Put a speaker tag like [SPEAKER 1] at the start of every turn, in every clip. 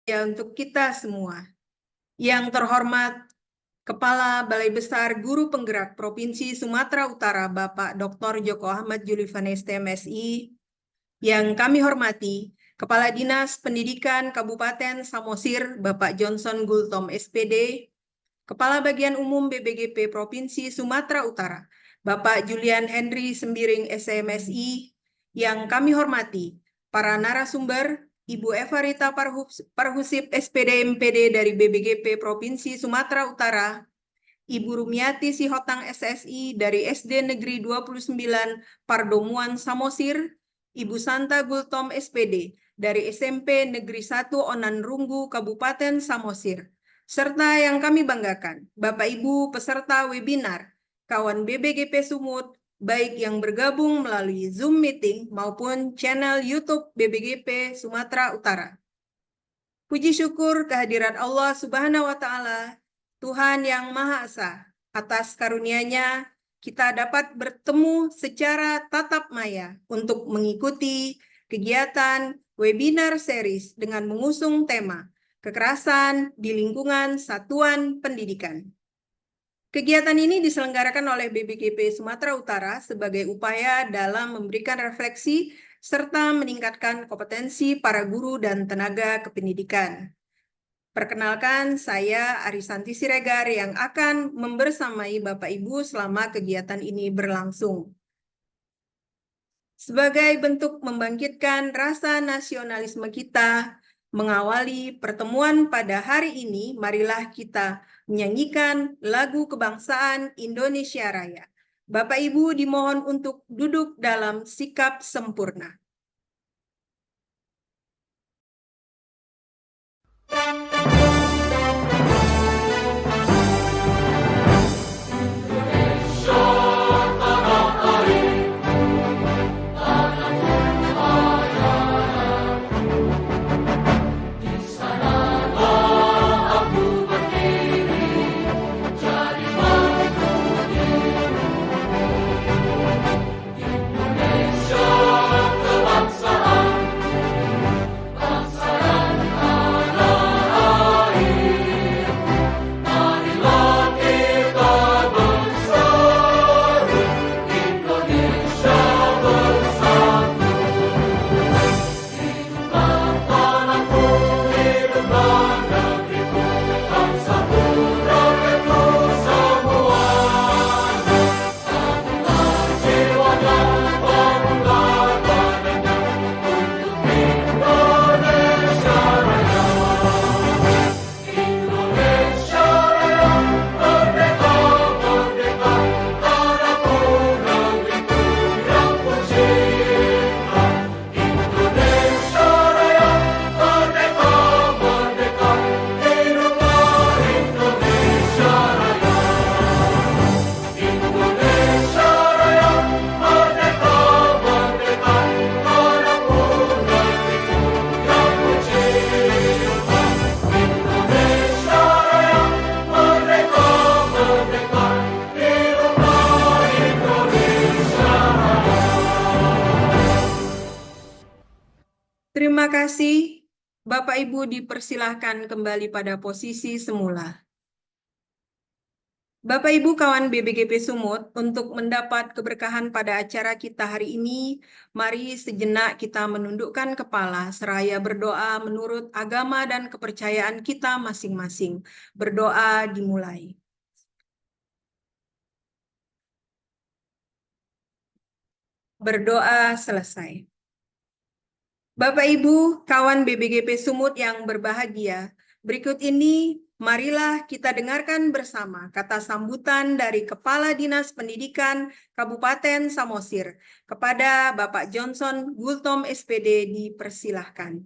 [SPEAKER 1] Ya, untuk kita semua. Yang terhormat Kepala Balai Besar Guru Penggerak Provinsi Sumatera Utara, Bapak Dr. Joko Ahmad Julivaneste, MSI. Yang kami hormati Kepala Dinas Pendidikan Kabupaten Samosir, Bapak Johnson Gultom, SPD. Kepala Bagian Umum BBGP Provinsi Sumatera Utara, Bapak Julian Henry Sembiring, SMSI. Yang kami hormati para narasumber, Ibu Eva Rita Parhusip, SPD MPD dari BBGP Provinsi Sumatera Utara, Ibu Rumiati Sihotang, SSI dari SD Negeri 29 Pardomuan Samosir, Ibu Santa Gultom, SPD dari SMP Negeri 1 Onan Runggu, Kabupaten Samosir, serta yang kami banggakan, Bapak Ibu peserta webinar, kawan BBGP Sumut, baik yang bergabung melalui Zoom Meeting maupun channel YouTube BBGP Sumatera Utara. Puji syukur kehadirat Allah Subhanahu wa Ta'ala, Tuhan yang Maha Esa. Atas karunia-Nya, kita dapat bertemu secara tatap maya untuk mengikuti kegiatan webinar series dengan mengusung tema kekerasan di lingkungan satuan pendidikan. Kegiatan ini diselenggarakan oleh BBGP Sumatera Utara sebagai upaya dalam memberikan refleksi serta meningkatkan kompetensi para guru dan tenaga kependidikan. Perkenalkan, saya Arisanti Siregar yang akan membersamai Bapak Ibu selama kegiatan ini berlangsung. Sebagai bentuk membangkitkan rasa nasionalisme kita, mengawali pertemuan pada hari ini, marilah kita menyanyikan lagu kebangsaan Indonesia Raya. Bapak Ibu dimohon untuk duduk dalam sikap sempurna. Terima kasih. Bapak Ibu dipersilahkan kembali pada posisi semula. Bapak Ibu kawan BBGP Sumut, untuk mendapat keberkahan pada acara kita hari ini, mari sejenak kita menundukkan kepala seraya berdoa menurut agama dan kepercayaan kita masing-masing. Berdoa dimulai. Berdoa selesai. Bapak Ibu, kawan BBGP Sumut yang berbahagia, berikut ini marilah kita dengarkan bersama kata sambutan dari Kepala Dinas Pendidikan Kabupaten Samosir kepada Bapak Johnson Gultom, SPD, dipersilahkan.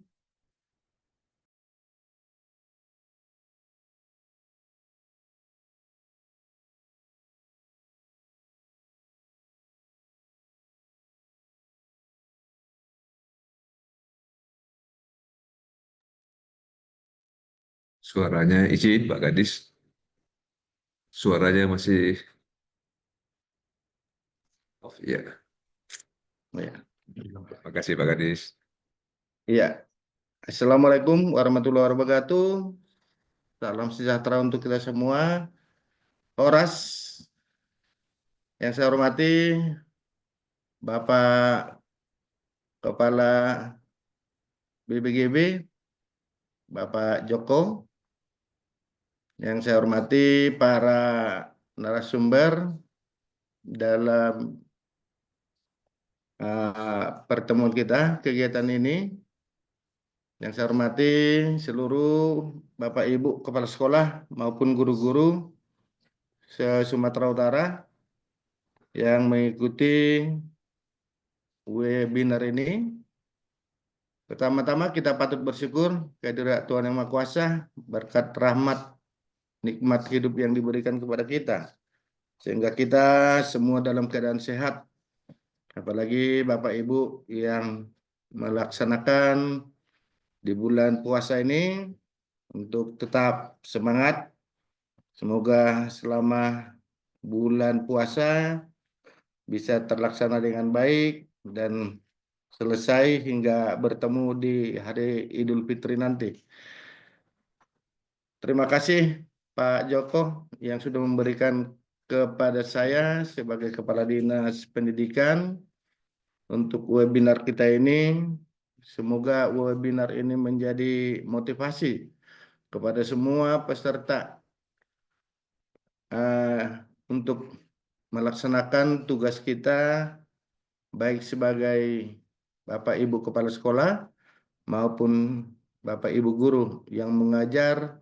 [SPEAKER 2] Suaranya izin, Pak Gadis. Suaranya masih off, ya.
[SPEAKER 3] Ya.
[SPEAKER 2] Terima kasih, Pak Gadis.
[SPEAKER 3] Iya. Assalamualaikum warahmatullahi wabarakatuh. Salam sejahtera untuk kita semua. Horas, yang saya hormati Bapak Kepala BPGB, Bapak Joko. Yang saya hormati para narasumber dalam pertemuan kita, kegiatan ini. Yang saya hormati seluruh Bapak Ibu Kepala Sekolah maupun guru-guru se-Sumatera Utara yang mengikuti webinar ini. Pertama-tama kita patut bersyukur kehadirat Tuhan Yang Maha Kuasa, berkat rahmat nikmat hidup yang diberikan kepada kita, sehingga kita semua dalam keadaan sehat. Apalagi Bapak Ibu yang melaksanakan di bulan puasa ini untuk tetap semangat. Semoga selama bulan puasa bisa terlaksana dengan baik dan selesai hingga bertemu di hari Idul Fitri nanti. Terima kasih Pak Joko yang sudah memberikan kepada saya sebagai Kepala Dinas Pendidikan untuk webinar kita ini. Semoga webinar ini menjadi motivasi kepada semua peserta untuk melaksanakan tugas kita baik sebagai Bapak Ibu Kepala Sekolah maupun Bapak Ibu Guru yang mengajar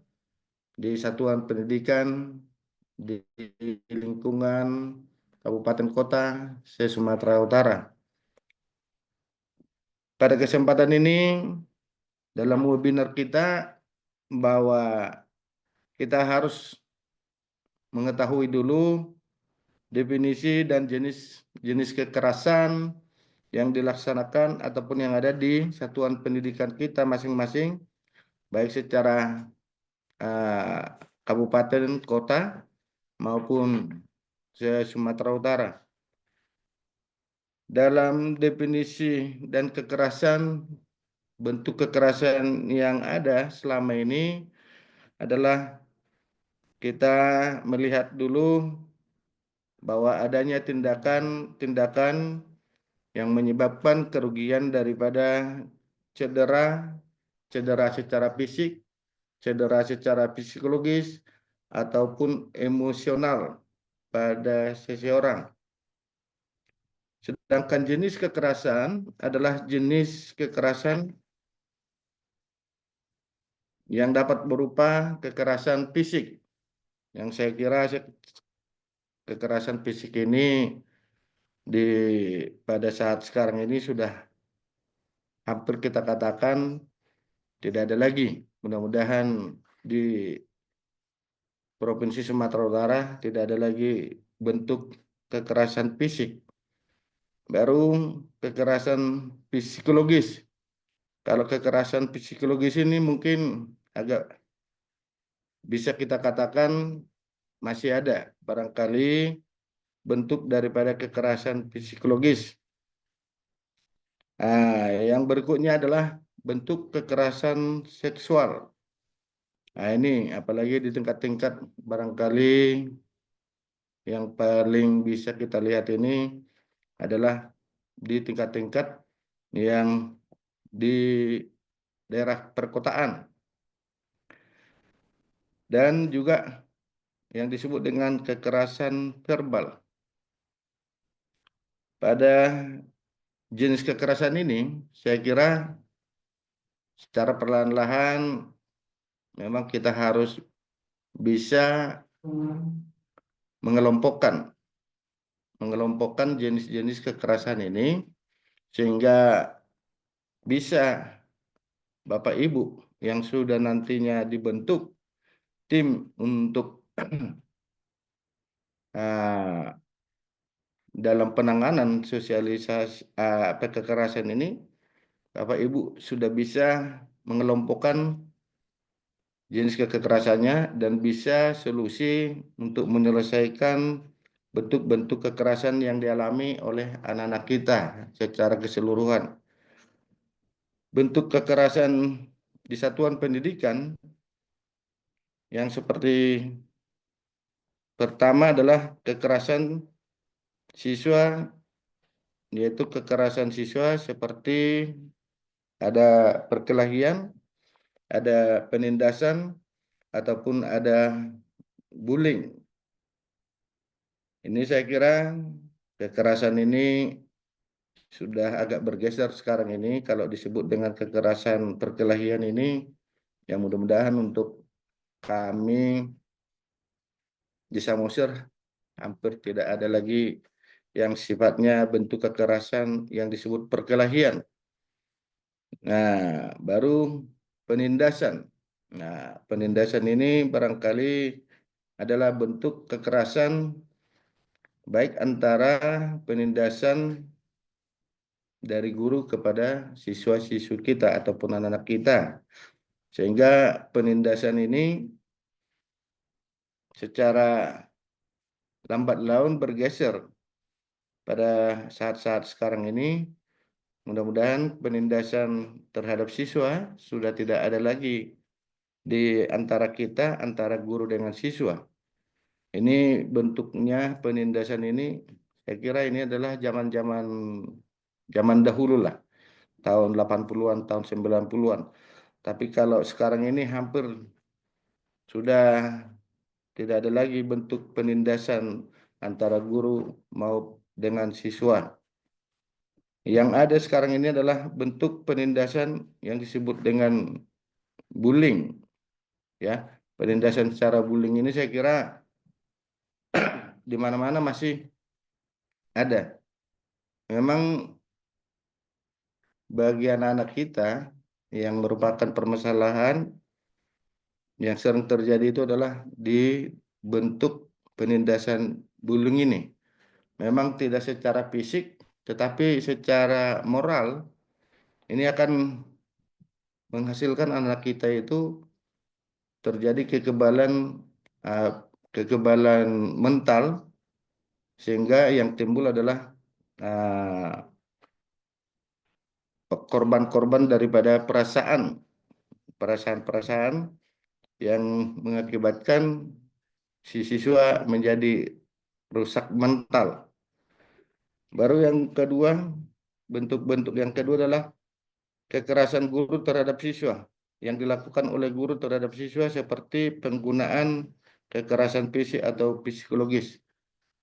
[SPEAKER 3] di satuan pendidikan di lingkungan Kabupaten Kota se-Sumatera Utara. Pada kesempatan ini dalam webinar kita bahwa kita harus mengetahui dulu definisi dan jenis kekerasan yang dilaksanakan ataupun yang ada di satuan pendidikan kita masing-masing, baik secara kabupaten, kota, maupun se-Sumatera Utara. Dalam definisi dan kekerasan, bentuk kekerasan yang ada selama ini adalah kita melihat dulu bahwa adanya tindakan yang menyebabkan kerugian daripada cedera secara fisik, cedera secara psikologis, ataupun emosional pada seseorang. Sedangkan jenis kekerasan adalah jenis kekerasan yang dapat berupa kekerasan fisik. Yang saya kira kekerasan fisik ini pada saat sekarang ini sudah hampir kita katakan tidak ada lagi. Mudah-mudahan di Provinsi Sumatera Utara tidak ada lagi bentuk kekerasan fisik. Baru kekerasan psikologis. Kalau kekerasan psikologis ini mungkin agak bisa kita katakan masih ada barangkali bentuk daripada kekerasan psikologis. Yang berikutnya adalah bentuk kekerasan seksual. Ini apalagi di tingkat-tingkat barangkali yang paling bisa kita lihat ini adalah di tingkat-tingkat yang di daerah perkotaan. Dan juga yang disebut dengan kekerasan verbal. Pada jenis kekerasan ini, saya kira secara perlahan-lahan memang kita harus bisa mengelompokkan jenis-jenis kekerasan ini sehingga bisa Bapak Ibu yang sudah nantinya dibentuk tim untuk dalam penanganan sosialisasi kekerasan ini, Bapak Ibu sudah bisa mengelompokkan jenis kekerasannya dan bisa solusi untuk menyelesaikan bentuk-bentuk kekerasan yang dialami oleh anak-anak kita secara keseluruhan. Bentuk kekerasan di satuan pendidikan yang seperti pertama adalah kekerasan siswa, yaitu kekerasan siswa seperti ada perkelahian, ada penindasan, ataupun ada bullying. Ini saya kira kekerasan ini sudah agak bergeser sekarang ini. Kalau disebut dengan kekerasan perkelahian ini, yang mudah-mudahan untuk kami di Samosir hampir tidak ada lagi yang sifatnya bentuk kekerasan yang disebut perkelahian. Nah, baru penindasan. Nah, penindasan ini barangkali adalah bentuk kekerasan baik antara penindasan dari guru kepada siswa-siswi kita ataupun anak-anak kita. Sehingga penindasan ini secara lambat laun bergeser pada saat-saat sekarang ini. Mudah-mudahan penindasan terhadap siswa sudah tidak ada lagi di antara kita, antara guru dengan siswa. Ini bentuknya penindasan ini, saya kira ini adalah zaman dahulu lah, tahun 80-an, tahun 90-an. Tapi kalau sekarang ini hampir sudah tidak ada lagi bentuk penindasan antara guru mau dengan siswa. Yang ada sekarang ini adalah bentuk penindasan yang disebut dengan bullying. Ya, penindasan secara bullying ini saya kira di mana-mana masih ada. Memang bagi anak-anak kita yang merupakan permasalahan yang sering terjadi itu adalah di bentuk penindasan bullying ini. Memang tidak secara fisik, tetapi secara moral ini akan menghasilkan anak kita itu terjadi kekebalan mental, sehingga yang timbul adalah korban-korban daripada perasaan-perasaan yang mengakibatkan si siswa menjadi rusak mental. Baru yang kedua, bentuk-bentuk yang kedua adalah kekerasan guru terhadap siswa yang dilakukan oleh guru terhadap siswa seperti penggunaan kekerasan fisik atau psikologis.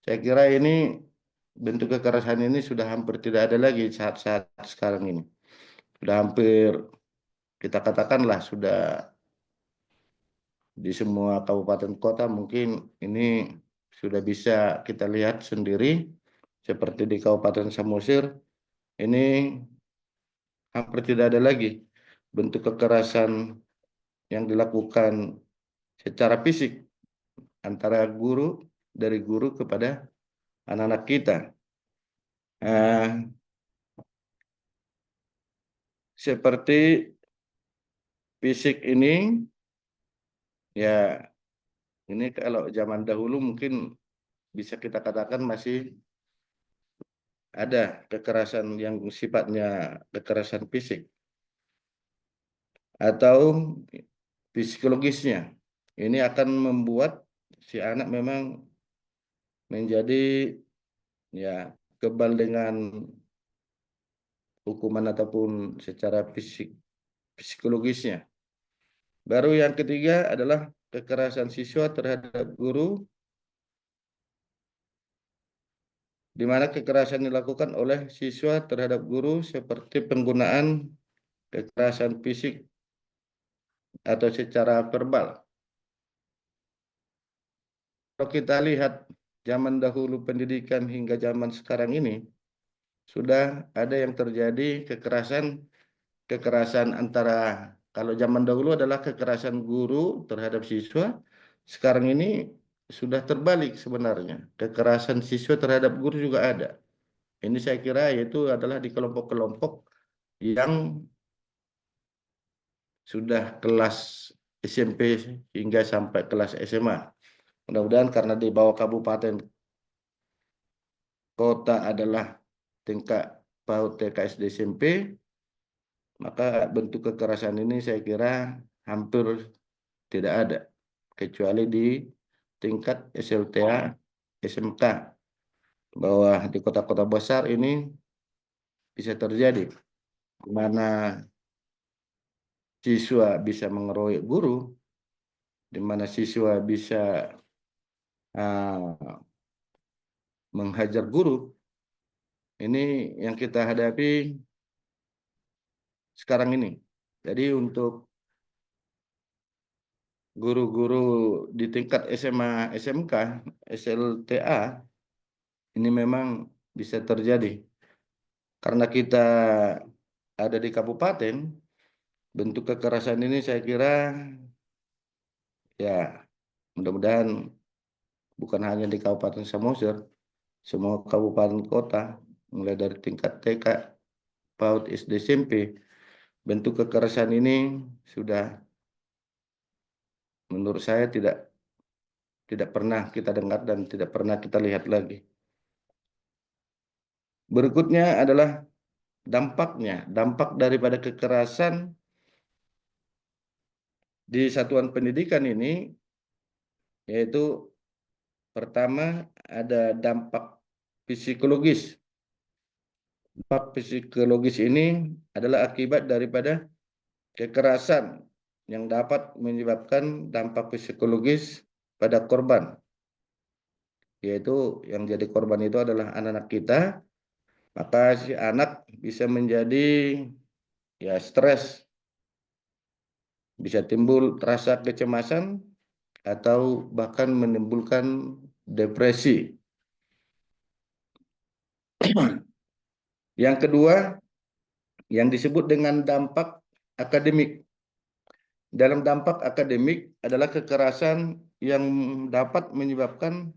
[SPEAKER 3] Saya kira ini bentuk kekerasan ini sudah hampir tidak ada lagi saat-saat sekarang ini. Sudah hampir kita katakanlah sudah di semua kabupaten kota mungkin ini sudah bisa kita lihat sendiri. Seperti di Kabupaten Samosir ini hampir tidak ada lagi bentuk kekerasan yang dilakukan secara fisik antara dari guru kepada anak-anak kita. Seperti fisik ini, ya ini kalau zaman dahulu mungkin bisa kita katakan masih ada kekerasan yang sifatnya kekerasan fisik atau psikologisnya. Ini akan membuat si anak memang menjadi ya kebal dengan hukuman ataupun secara psikologisnya. Baru yang ketiga adalah kekerasan siswa terhadap guru, di mana kekerasan dilakukan oleh siswa terhadap guru seperti penggunaan kekerasan fisik atau secara verbal. Kalau kita lihat zaman dahulu pendidikan hingga zaman sekarang ini, sudah ada yang terjadi kekerasan antara, kalau zaman dahulu adalah kekerasan guru terhadap siswa, sekarang ini sudah terbalik sebenarnya. Kekerasan siswa terhadap guru juga ada. Ini saya kira yaitu adalah di kelompok-kelompok yang sudah kelas SMP hingga sampai kelas SMA. Mudah-mudahan karena di bawah kabupaten kota adalah tingkat PAUD TK SD SMP, maka bentuk kekerasan ini saya kira hampir tidak ada, kecuali di tingkat SLTA, SMK, bahwa di kota-kota besar ini bisa terjadi, di mana siswa bisa mengeroyok guru, di mana siswa bisa menghajar guru. Ini yang kita hadapi sekarang ini. Jadi untuk guru-guru di tingkat SMA, SMK, SLTA, ini memang bisa terjadi. Karena kita ada di kabupaten, bentuk kekerasan ini saya kira ya mudah-mudahan bukan hanya di Kabupaten Samosir, semua kabupaten kota, mulai dari tingkat TK, PAUD, SD, SMP, bentuk kekerasan ini sudah menurut saya tidak pernah kita dengar dan tidak pernah kita lihat lagi. Berikutnya adalah dampaknya, dampak daripada kekerasan di satuan pendidikan ini, yaitu pertama ada dampak psikologis. Dampak psikologis ini adalah akibat daripada kekerasan yang dapat menyebabkan dampak psikologis pada korban, yaitu yang jadi korban itu adalah anak-anak kita, maka si anak bisa menjadi ya stres, bisa timbul rasa kecemasan atau bahkan menimbulkan depresi. Yang kedua, yang disebut dengan dampak akademik. Dalam dampak akademik adalah kekerasan yang dapat menyebabkan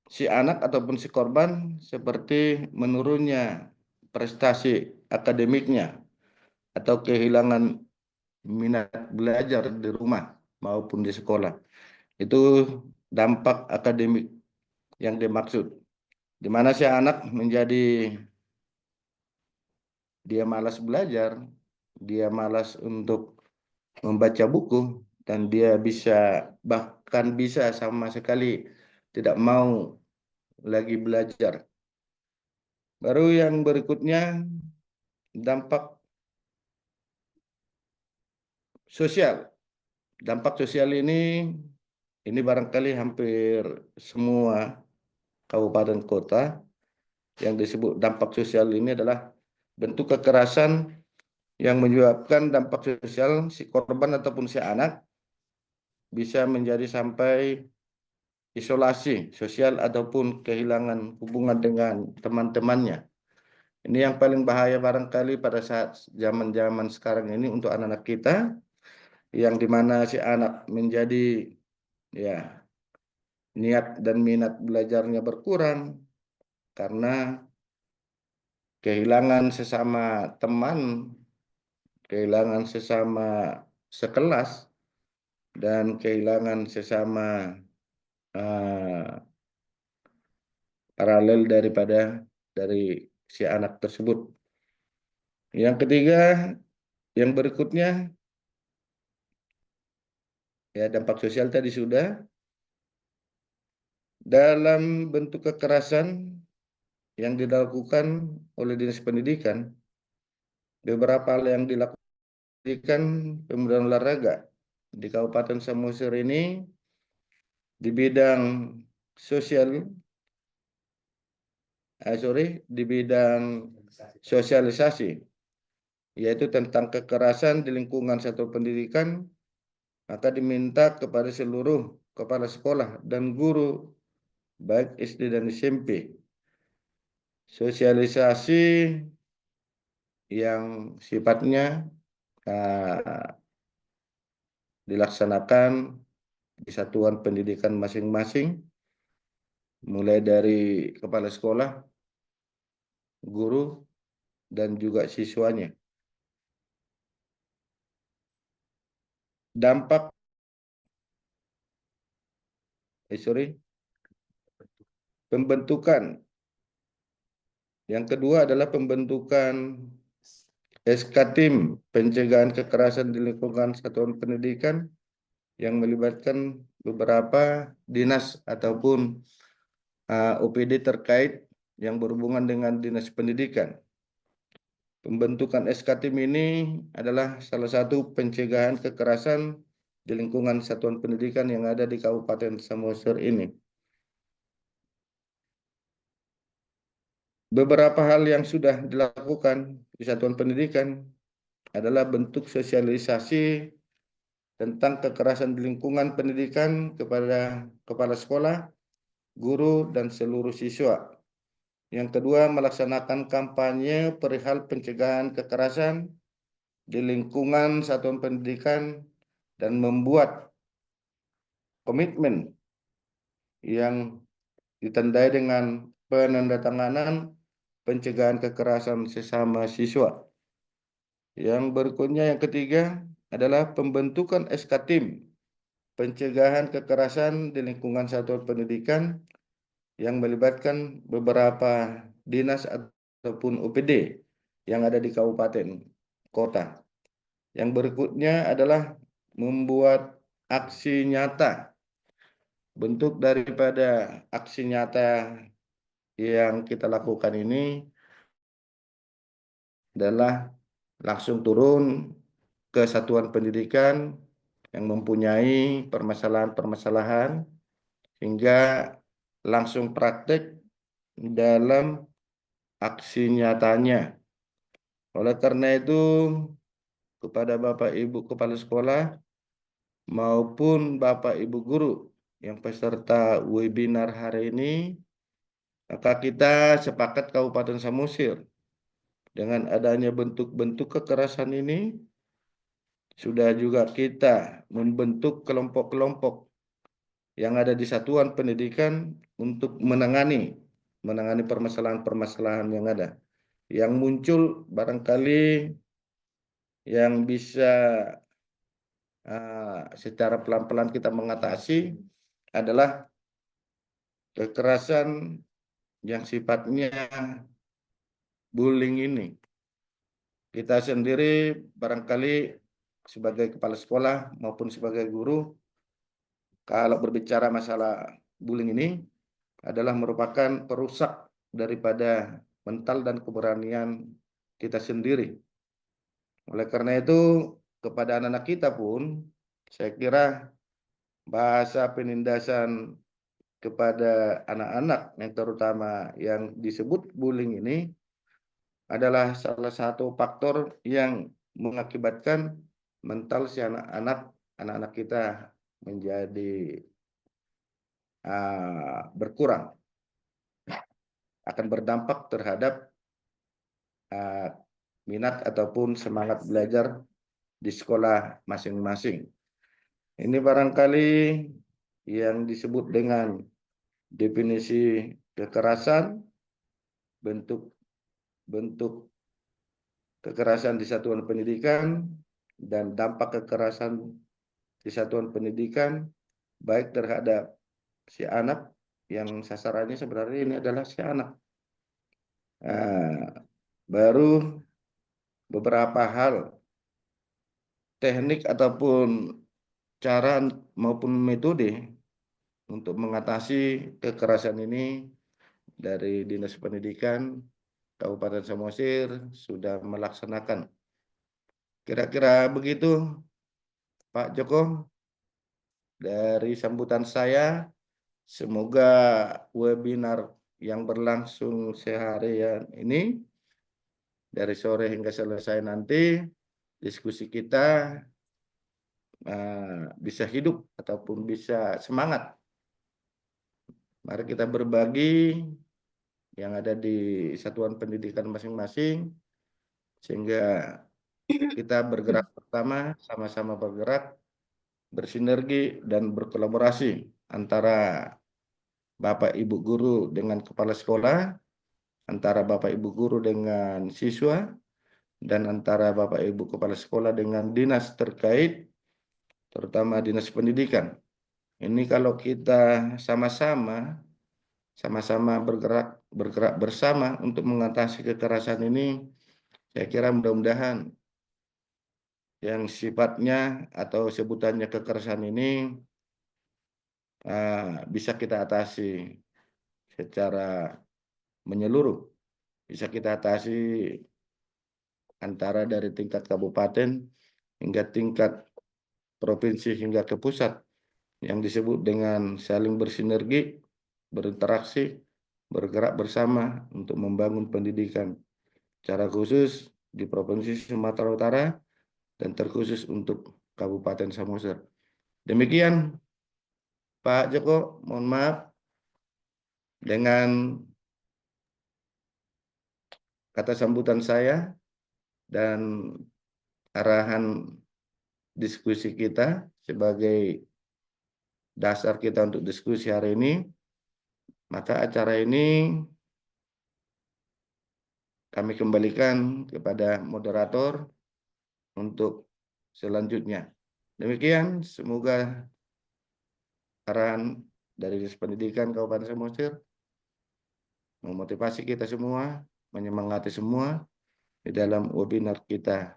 [SPEAKER 3] si anak ataupun si korban seperti menurunnya prestasi akademiknya atau kehilangan minat belajar di rumah maupun di sekolah. Itu dampak akademik yang dimaksud. Di mana si anak menjadi dia malas belajar, dia malas untuk membaca buku, dan dia bahkan bisa sama sekali tidak mau lagi belajar. Baru yang berikutnya dampak sosial. Dampak sosial ini barangkali hampir semua kabupaten kota yang disebut dampak sosial ini adalah bentuk kekerasan yang menyebabkan dampak sosial si korban ataupun si anak bisa menjadi sampai isolasi sosial ataupun kehilangan hubungan dengan teman-temannya. Ini yang paling bahaya barangkali pada saat zaman-zaman sekarang ini untuk anak-anak kita, yang dimana si anak menjadi ya niat dan minat belajarnya berkurang karena kehilangan sesama teman, kehilangan sesama sekelas, dan kehilangan sesama paralel dari si anak tersebut. Yang ketiga, yang berikutnya, ya dampak sosial tadi sudah. Dalam bentuk kekerasan yang dilakukan oleh Dinas Pendidikan, beberapa hal yang dilakukan pemuda olahraga di Kabupaten Samosir ini di bidang sosial, di bidang sosialisasi, yaitu tentang kekerasan di lingkungan satuan pendidikan, maka diminta kepada seluruh kepala sekolah dan guru, baik SD dan SMP, sosialisasi yang sifatnya dilaksanakan di satuan pendidikan masing-masing, mulai dari kepala sekolah, guru, dan juga siswanya. Dampak pembentukan. Yang kedua adalah pembentukan SK Tim Pencegahan Kekerasan di Lingkungan Satuan Pendidikan yang melibatkan beberapa dinas ataupun OPD terkait yang berhubungan dengan dinas pendidikan. Pembentukan SK Tim ini adalah salah satu pencegahan kekerasan di lingkungan satuan pendidikan yang ada di Kabupaten Samosir ini. Beberapa hal yang sudah dilakukan di satuan pendidikan adalah bentuk sosialisasi tentang kekerasan di lingkungan pendidikan kepada kepala sekolah, guru, dan seluruh siswa. Yang kedua, melaksanakan kampanye perihal pencegahan kekerasan di lingkungan satuan pendidikan dan membuat komitmen yang ditandai dengan penandatanganan pencegahan kekerasan sesama siswa. Yang berikutnya, yang ketiga, adalah pembentukan SK Tim Pencegahan Kekerasan di Lingkungan Satuan Pendidikan yang melibatkan beberapa dinas ataupun OPD yang ada di kabupaten kota. Yang berikutnya adalah membuat aksi nyata. Bentuk daripada aksi nyata yang kita lakukan ini adalah langsung turun ke satuan pendidikan yang mempunyai permasalahan-permasalahan hingga langsung praktek dalam aksi nyatanya. Oleh karena itu, kepada Bapak Ibu Kepala Sekolah maupun Bapak Ibu Guru yang peserta webinar hari ini, maka kita sepakat Kabupaten Samosir dengan adanya bentuk-bentuk kekerasan ini, sudah juga kita membentuk kelompok-kelompok yang ada di satuan pendidikan untuk menangani permasalahan-permasalahan yang ada. Yang muncul barangkali yang bisa secara pelan-pelan kita mengatasi adalah kekerasan yang sifatnya bullying ini. Kita sendiri barangkali sebagai kepala sekolah maupun sebagai guru, kalau berbicara masalah bullying ini adalah merupakan perusak daripada mental dan keberanian kita sendiri. Oleh karena itu, kepada anak-anak kita pun, saya kira bahasa penindasan kepada anak-anak yang terutama yang disebut bullying ini adalah salah satu faktor yang mengakibatkan mental si anak-anak kita menjadi berkurang, akan berdampak terhadap minat ataupun semangat belajar di sekolah masing-masing. Ini barangkali yang disebut dengan definisi kekerasan, bentuk kekerasan di satuan pendidikan, dan dampak kekerasan di satuan pendidikan, baik terhadap si anak, yang sasarannya sebenarnya ini adalah si anak. Baru beberapa hal, teknik ataupun cara maupun metode untuk mengatasi kekerasan ini dari Dinas Pendidikan Kabupaten Samosir sudah melaksanakan. Kira-kira begitu, Pak Joko, dari sambutan saya. Semoga webinar yang berlangsung seharian ini, dari sore hingga selesai nanti, diskusi kita bisa hidup ataupun bisa semangat. Mari kita berbagi yang ada di satuan pendidikan masing-masing, sehingga kita bergerak bersama, sama-sama bergerak, bersinergi dan berkolaborasi antara Bapak Ibu Guru dengan kepala sekolah, antara Bapak Ibu Guru dengan siswa, dan antara Bapak Ibu Kepala Sekolah dengan dinas terkait, terutama dinas pendidikan. Ini kalau kita sama-sama bergerak bersama untuk mengatasi kekerasan ini, Saya kira mudah-mudahan yang sifatnya atau sebutannya kekerasan ini bisa kita atasi secara menyeluruh. Bisa kita atasi antara dari tingkat kabupaten hingga tingkat provinsi hingga ke pusat, yang disebut dengan saling bersinergi, berinteraksi, bergerak bersama untuk membangun pendidikan. Secara khusus di Provinsi Sumatera Utara dan terkhusus untuk Kabupaten Samosir. Demikian Pak Joko, mohon maaf dengan kata sambutan saya dan arahan diskusi kita sebagai dasar kita untuk diskusi hari ini, maka acara ini kami kembalikan kepada moderator untuk selanjutnya. Demikian, semoga arahan dari Dinas Pendidikan Kabupaten Samosir memotivasi kita semua, menyemangati semua di dalam webinar kita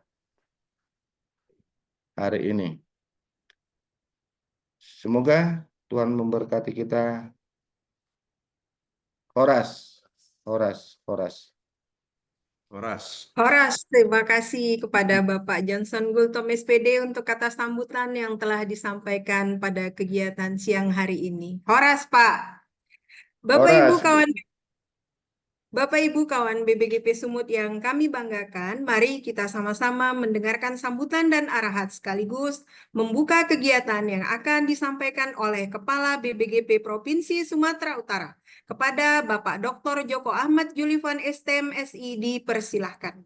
[SPEAKER 3] hari ini. Semoga Tuhan memberkati kita. Horas, horas, horas.
[SPEAKER 2] Horas.
[SPEAKER 1] Horas, terima kasih kepada Bapak Johnson Gultom SPD untuk kata sambutan yang telah disampaikan pada kegiatan siang hari ini. Horas, Pak.
[SPEAKER 3] Horas.
[SPEAKER 1] Bapak Ibu kawan BBGP Sumut yang kami banggakan, mari kita sama-sama mendengarkan sambutan dan arahan sekaligus membuka kegiatan yang akan disampaikan oleh Kepala BBGP Provinsi Sumatera Utara. Kepada Bapak Dr. Joko Ahmad Julivan STM SI dipersilahkan.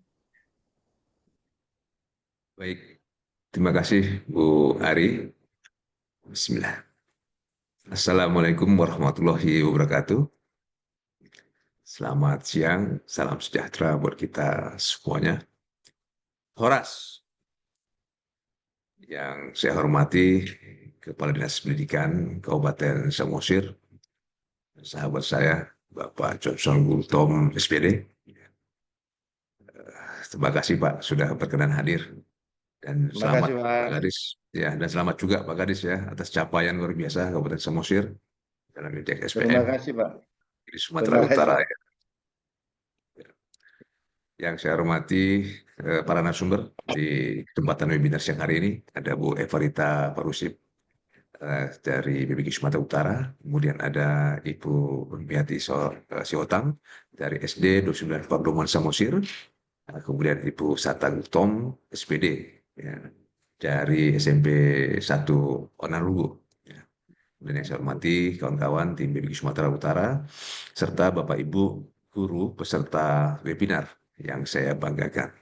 [SPEAKER 2] Baik, terima kasih Bu Ari. Bismillah. Assalamualaikum warahmatullahi wabarakatuh. Selamat siang, salam sejahtera buat kita semuanya. Horas, yang saya hormati Kepala Dinas Pendidikan Kabupaten Samosir, sahabat saya Bapak Johnson Gultom SPD. Terima kasih Pak sudah berkenan hadir, dan
[SPEAKER 3] Terima kasih,
[SPEAKER 2] selamat
[SPEAKER 3] Pak.
[SPEAKER 2] Pak Gadis ya, dan selamat juga Pak Gadis ya atas capaian luar biasa Kabupaten Samosir dalam indeks
[SPEAKER 3] Terima
[SPEAKER 2] SPM
[SPEAKER 3] kasih, Pak.
[SPEAKER 2] di Sumatera
[SPEAKER 3] Terima kasih,
[SPEAKER 2] Utara.
[SPEAKER 3] Pak.
[SPEAKER 2] Ya. Yang saya hormati para narasumber di kesempatan webinar siang hari ini, ada Bu Evarita Parusip dari BPG Sumatera Utara, kemudian ada Ibu Miati Siotang dari SD 29 Pardoman Samosir, kemudian Ibu Sata Gultom SPD ya, dari SMP 1 Onarlugu. Ya. Dan yang saya hormati kawan-kawan tim BPG Sumatera Utara, serta Bapak Ibu guru peserta webinar yang saya banggakan.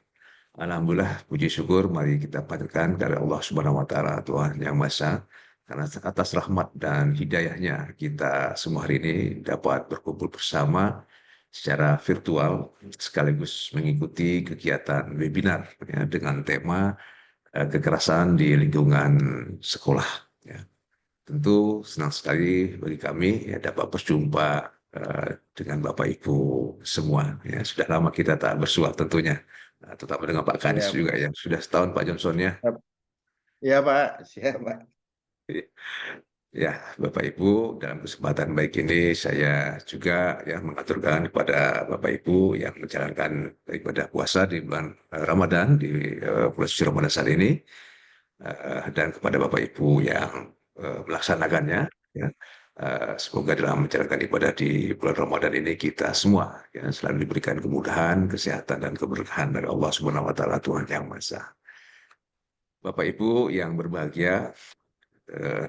[SPEAKER 2] Alhamdulillah, puji syukur mari kita panjatkan kepada Allah Subhanahu wa taala, Tuhan Yang Maha Esa, karena atas rahmat dan hidayahnya kita semua hari ini dapat berkumpul bersama secara virtual sekaligus mengikuti kegiatan webinar ya, dengan tema kekerasan di lingkungan sekolah. Ya. Tentu senang sekali bagi kami ya dapat berjumpa dengan Bapak Ibu semua. Ya, sudah lama kita tak bersua tentunya. Terutama dengan Pak Kadis
[SPEAKER 3] Siap.
[SPEAKER 2] juga yang sudah setahun Pak Johnson ya.
[SPEAKER 3] Iya, Pak. Siap, Pak.
[SPEAKER 2] Ya, Bapak Ibu, dalam kesempatan baik ini saya juga ya mengaturkan kepada Bapak Ibu yang menjalankan ibadah puasa di bulan Ramadan, di bulan suci Ramadan saat ini, dan kepada Bapak Ibu yang melaksanakannya. Ya. Semoga dalam menjalankan ibadah di bulan Ramadan ini kita semua ya, selalu diberikan kemudahan, kesehatan, dan keberkahan dari Allah Subhanahu wa taala, Tuhan Yang Maha Esa. Bapak Ibu yang berbahagia,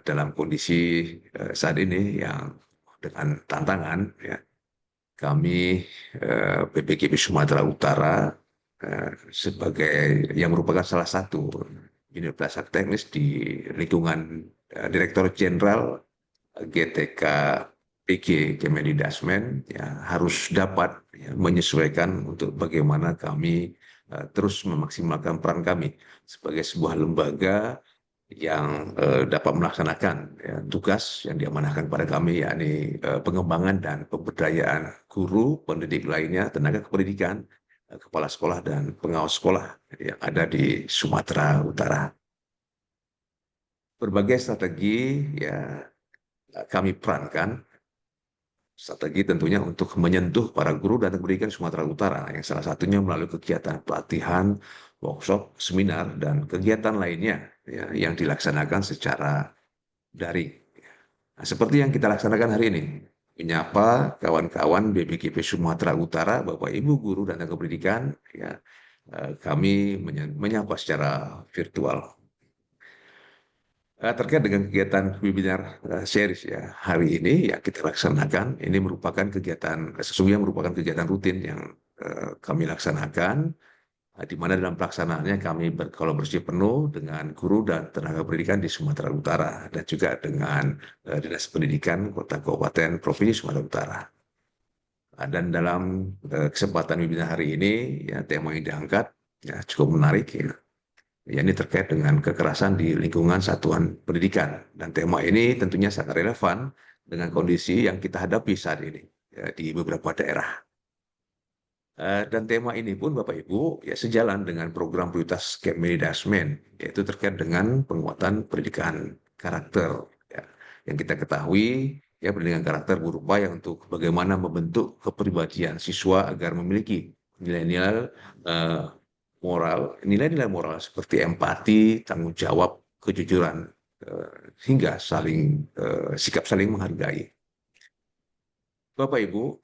[SPEAKER 2] dalam kondisi saat ini yang dengan tantangan ya, kami BPGP Sumatera Utara sebagai yang merupakan salah satu unit pelaksana teknis di lingkungan Direktur Jenderal GTK PG Kemendidasmen ya, harus dapat ya, menyesuaikan untuk bagaimana kami terus memaksimalkan peran kami sebagai sebuah lembaga yang dapat melaksanakan ya, tugas yang diamanahkan pada kami, yakni pengembangan dan pemberdayaan guru, pendidik lainnya, tenaga kependidikan kepala sekolah dan pengawas sekolah yang ada di Sumatera Utara. Berbagai strategi ya kami perankan. Strategi tentunya untuk menyentuh para guru dan pendidikan Sumatera Utara, yang salah satunya melalui kegiatan pelatihan, workshop, seminar, dan kegiatan lainnya ya, yang dilaksanakan secara daring. Nah, seperti yang kita laksanakan hari ini, menyapa kawan-kawan BPKP Sumatera Utara, Bapak Ibu guru dan tenaga pendidikan, ya, kami menyapa secara virtual. Terkait dengan kegiatan webinar series ya hari ini ya kita laksanakan, ini merupakan kegiatan sesungguhnya merupakan kegiatan rutin yang kami laksanakan, di mana dalam pelaksanaannya kami berkolaborasi penuh dengan guru dan tenaga pendidikan di Sumatera Utara dan juga dengan Dinas Pendidikan Kota Kabupaten Provinsi Sumatera Utara. Dan dalam kesempatan webinar hari ini ya tema yang diangkat ya cukup menarik ya. Ya, ini terkait dengan kekerasan di lingkungan satuan pendidikan. Dan tema ini tentunya sangat relevan dengan kondisi yang kita hadapi saat ini ya, di beberapa daerah. Dan tema ini pun Bapak Ibu ya sejalan dengan program prioritas Kemendikbud, yaitu terkait dengan penguatan pendidikan karakter. Ya. Yang kita ketahui ya pendidikan karakter berupaya untuk bagaimana membentuk kepribadian siswa agar memiliki nilai-nilai moral, nilai-nilai moral seperti empati, tanggung jawab, kejujuran, hingga sikap saling menghargai. Bapak Ibu,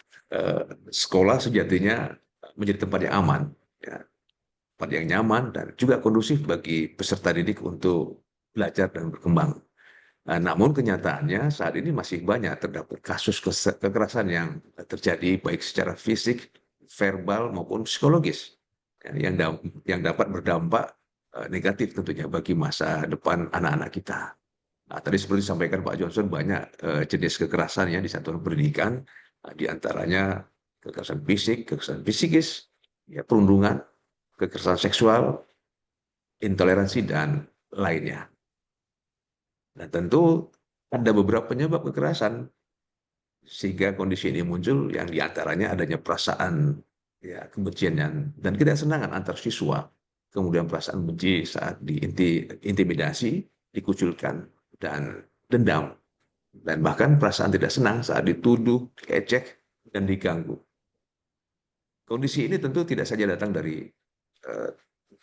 [SPEAKER 2] sekolah sejatinya menjadi tempat yang aman, ya, tempat yang nyaman dan juga kondusif bagi peserta didik untuk belajar dan berkembang. Namun kenyataannya saat ini masih banyak terdapat kasus kekerasan yang terjadi baik secara fisik, verbal maupun psikologis yang dapat berdampak negatif tentunya bagi masa depan anak-anak kita. Nah, tadi seperti disampaikan Pak Johnson banyak jenis kekerasan ya di satuan pendidikan, di antaranya kekerasan fisik, kekerasan psikis, ya, perundungan, kekerasan seksual, intoleransi dan lainnya. Dan tentu ada beberapa penyebab kekerasan sehingga kondisi ini muncul yang diantaranya adanya perasaan ya kebencian dan ketidaksenangan antar siswa, kemudian perasaan benci saat diintimidasi, dikucilkan, dan dendam, dan bahkan perasaan tidak senang saat dituduh, diejek, dan diganggu. Kondisi ini tentu tidak saja datang dari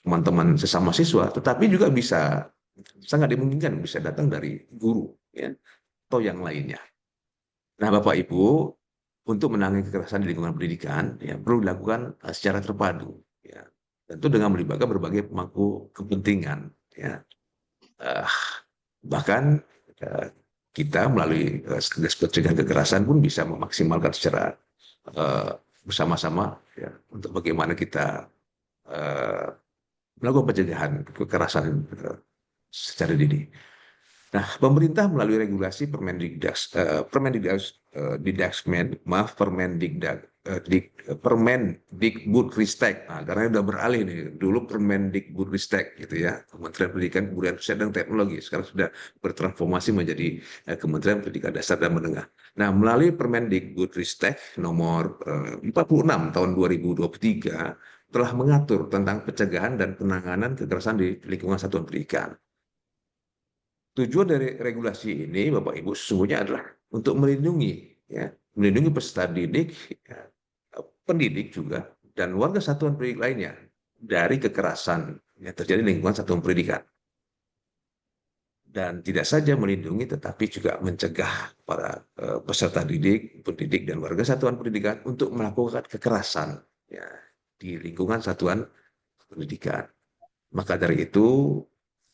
[SPEAKER 2] teman-teman sesama siswa, tetapi juga bisa sangat dimungkinkan bisa datang dari guru ya, atau yang lainnya. Nah, Bapak Ibu, untuk menangani kekerasan di lingkungan pendidikan ya perlu dilakukan secara terpadu ya. Tentu dengan melibatkan berbagai pemangku kepentingan ya. Bahkan kita melalui Satgas Pencegahan Kekerasan pun bisa memaksimalkan secara bersama-sama ya untuk bagaimana kita melakukan pencegahan kekerasan secara dini. Nah, pemerintah melalui regulasi Permendikbudristek. Nah, karena sudah beralih nih, dulu Permendikbudristek gitu ya, Kementerian Pendidikan, Kebudayaan, Riset dan Teknologi. Sekarang sudah bertransformasi menjadi Kementerian Pendidikan Dasar dan Menengah. Nah, melalui Permendikbudristek nomor 46 tahun 2023 telah mengatur tentang pencegahan dan penanganan kekerasan di lingkungan satuan pendidikan. Tujuan dari regulasi ini, Bapak Ibu, sesungguhnya adalah untuk melindungi peserta didik, ya, pendidik juga, dan warga satuan pendidik lainnya dari kekerasan yang terjadi di lingkungan satuan pendidikan. Dan tidak saja melindungi, tetapi juga mencegah para peserta didik, pendidik, dan warga satuan pendidikan untuk melakukan kekerasan ya, di lingkungan satuan pendidikan. Maka dari itu,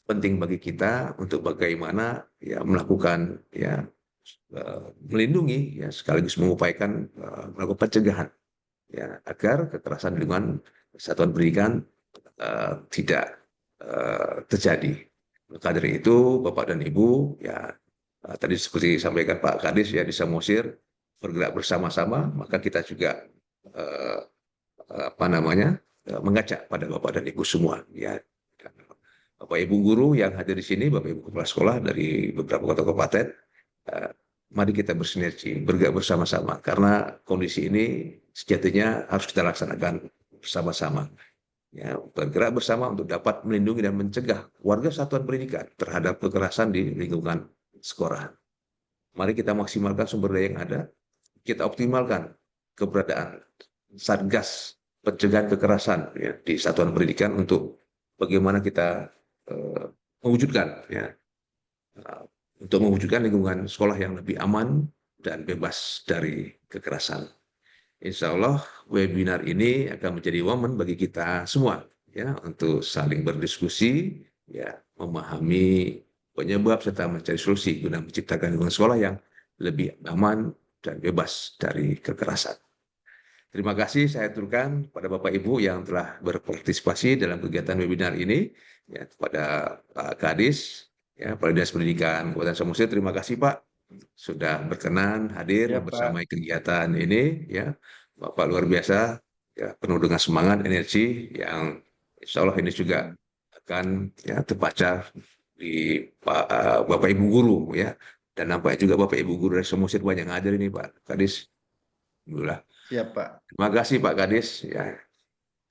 [SPEAKER 2] penting bagi kita untuk bagaimana ya melakukan ya melindungi ya sekaligus mengupayakan melakukan pencegahan ya agar kekerasan di lingkungan satuan pendidikan tidak terjadi. Maka dari itu Bapak dan Ibu ya tadi seperti disampaikan Pak Kadis ya di Samosir bergerak bersama-sama, maka kita juga mengajak pada Bapak dan Ibu semua ya. Bapak Ibu guru yang hadir di sini, Bapak Ibu kepala sekolah dari beberapa kota kabupaten, mari kita bersinergi, bergerak bersama-sama karena kondisi ini sejatinya harus kita laksanakan bersama-sama. Ya, bergerak bersama untuk dapat melindungi dan mencegah warga satuan pendidikan terhadap kekerasan di lingkungan sekolah. Mari kita maksimalkan sumber daya yang ada, kita optimalkan keberadaan Satgas pencegahan kekerasan ya, di satuan pendidikan untuk bagaimana kita mewujudkan ya, untuk mewujudkan lingkungan sekolah yang lebih aman dan bebas dari kekerasan. Insya Allah webinar ini akan menjadi momen bagi kita semua ya untuk saling berdiskusi, ya memahami penyebab serta mencari solusi guna menciptakan lingkungan sekolah yang lebih aman dan bebas dari kekerasan. Terima kasih saya aturkan kepada Bapak Ibu yang telah berpartisipasi dalam kegiatan webinar ini, ya, kepada Pak Kadis, ya, Kepala Dinas Pendidikan Kabupaten Samosir. Terima kasih Pak sudah berkenan hadir
[SPEAKER 3] Ya, Pak.
[SPEAKER 2] membersamai kegiatan ini, ya. Bapak luar biasa, ya, penuh dengan semangat, energi yang insya Allah ini juga akan ya terbaca di Bapak Ibu guru, ya, dan nampaknya juga Bapak Ibu guru dari Samosir banyak yang hadir ini Pak Kadis. Alhamdulillah.
[SPEAKER 3] Siap, Pak.
[SPEAKER 2] Terima kasih Pak Kadis. Ya.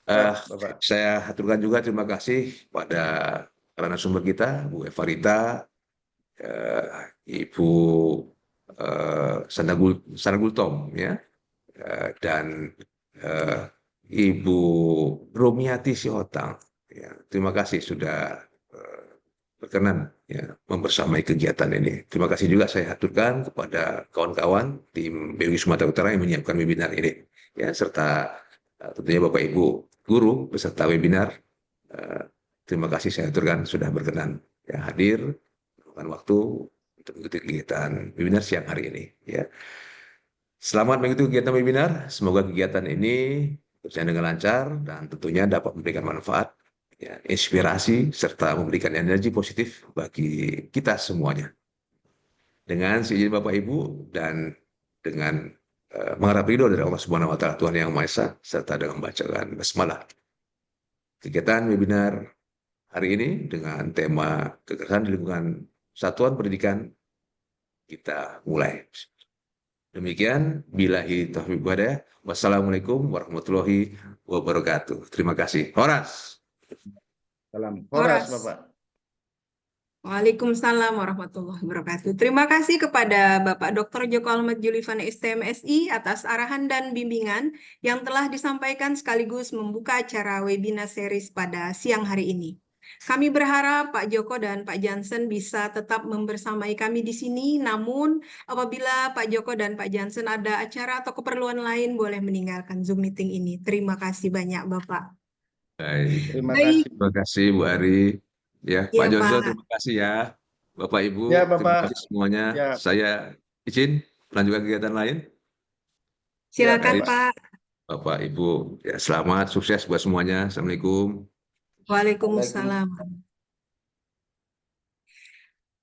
[SPEAKER 3] Siap, Bapak.
[SPEAKER 2] Saya aturkan juga terima kasih pada narasumber kita, Bu Evarita, Ibu Sanagul Tom, ya, dan Ibu Romiati Siotang. Ya, terima kasih sudah berkenan ya, membersamai kegiatan ini. Terima kasih juga saya aturkan kepada kawan-kawan tim BUI Sumatera Utara yang menyiapkan webinar ini, ya, serta tentunya Bapak Ibu guru beserta webinar. Terima kasih saya aturkan sudah berkenan ya, hadir meluangkan waktu untuk mengikuti kegiatan webinar siang hari ini. Ya. Selamat mengikuti kegiatan webinar. Semoga kegiatan ini berjalan dengan lancar dan tentunya dapat memberikan manfaat, ya, inspirasi, serta memberikan energi positif bagi kita semuanya. Dengan seizin Bapak Ibu dan dengan mengharap ridho dari Allah Subhanahu wa Ta'ala, Tuhan Yang Maha Esa, serta dengan membacakan basmalah. Kegiatan webinar hari ini dengan tema kekerasan di lingkungan satuan pendidikan kita mulai. Demikian, billahi taufiq wal hidayah. Wassalamualaikum warahmatullahi wabarakatuh. Terima kasih. Horas.
[SPEAKER 3] Salam Horas,
[SPEAKER 1] Horas.
[SPEAKER 3] Bapak.
[SPEAKER 1] Waalaikumsalam warahmatullahi wabarakatuh. Terima kasih kepada Bapak Dr. Joko Ahmad Julifan STM SI atas arahan dan bimbingan yang telah disampaikan sekaligus membuka acara webinar series pada siang hari ini. Kami berharap Pak Joko dan Pak Jansen bisa tetap membersamai kami di sini, namun apabila Pak Joko dan Pak Jansen ada acara atau keperluan lain, boleh meninggalkan Zoom meeting ini. Terima kasih banyak, Bapak.
[SPEAKER 2] Baik.
[SPEAKER 3] Terima
[SPEAKER 1] Baik.
[SPEAKER 3] kasih.
[SPEAKER 2] Terima kasih Bu Ari. Ya, Pak
[SPEAKER 1] Ya,
[SPEAKER 2] Jojo,
[SPEAKER 1] Pak.
[SPEAKER 2] terima kasih ya. Bapak Ibu,
[SPEAKER 3] Ya,
[SPEAKER 2] terima
[SPEAKER 3] Bapak.
[SPEAKER 2] kasih semuanya.
[SPEAKER 3] Ya.
[SPEAKER 2] Saya izin melanjutkan kegiatan lain.
[SPEAKER 1] Silakan,
[SPEAKER 3] Ya,
[SPEAKER 1] Pak.
[SPEAKER 2] Bapak Ibu, ya, selamat, sukses buat semuanya. Assalamualaikum.
[SPEAKER 1] Waalaikumsalam.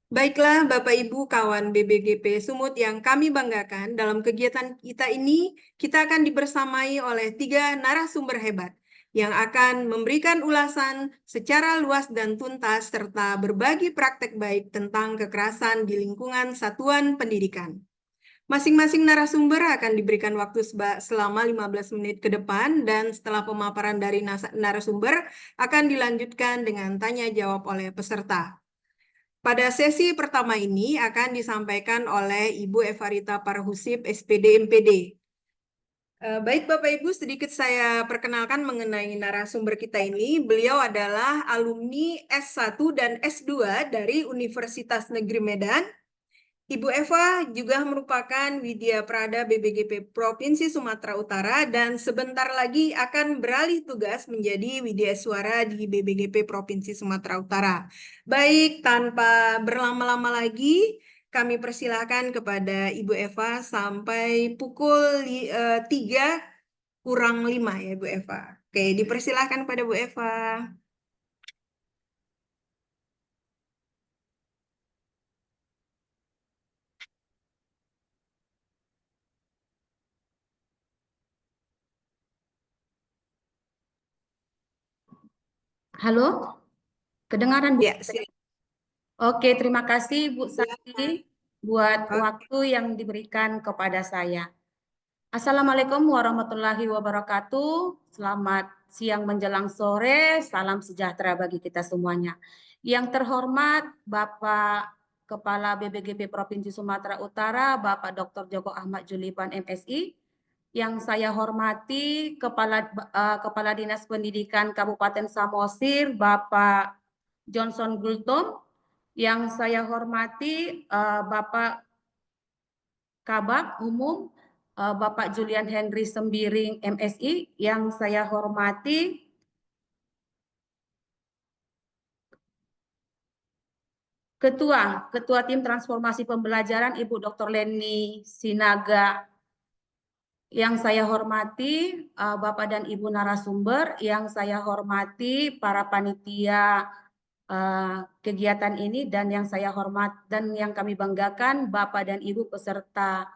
[SPEAKER 1] Baiklah Bapak Ibu kawan BBGP Sumut yang kami banggakan, dalam kegiatan kita ini kita akan dibersamai oleh 3 narasumber hebat yang akan memberikan ulasan secara luas dan tuntas serta berbagi praktek baik tentang kekerasan di lingkungan satuan pendidikan. Masing-masing narasumber akan diberikan waktu selama 15 menit ke depan dan setelah pemaparan dari narasumber akan dilanjutkan dengan tanya jawab oleh peserta. Pada sesi pertama ini akan disampaikan oleh Ibu Evarita Parhusip, SPD MPD. Baik Bapak Ibu, sedikit saya perkenalkan mengenai narasumber kita ini. Beliau adalah alumni S1 dan S2 dari Universitas Negeri Medan. Ibu Eva juga merupakan Widya Prada BBGP Provinsi Sumatera Utara dan sebentar lagi akan beralih tugas menjadi Widya Suara di BBGP Provinsi Sumatera Utara. Baik, tanpa berlama-lama lagi, kami persilahkan kepada Ibu Eva sampai pukul 3:05 ya Bu Eva. Oke, dipersilahkan pada Bu Eva.
[SPEAKER 4] Halo, kedengaran Bu?
[SPEAKER 1] Ya, silakan.
[SPEAKER 4] Oke, terima kasih Bu Sakti buat
[SPEAKER 1] Oke.
[SPEAKER 4] waktu yang diberikan kepada saya. Assalamualaikum warahmatullahi wabarakatuh. Selamat siang menjelang sore, salam sejahtera bagi kita semuanya. Yang terhormat Bapak Kepala BPGP Provinsi Sumatera Utara, Bapak Dr. Joko Ahmad Julipan MSI. Yang saya hormati Kepala Dinas Pendidikan Kabupaten Samosir, Bapak Johnson Gultom. Yang saya hormati Bapak Kabak Umum Bapak Julian Henry Sembiring MSI. Yang saya hormati Ketua Tim Transformasi Pembelajaran Ibu Dr. Leni Sinaga. Yang saya hormati Bapak dan Ibu narasumber, yang saya hormati para panitia kegiatan ini, dan yang saya hormat dan yang kami banggakan Bapak dan Ibu peserta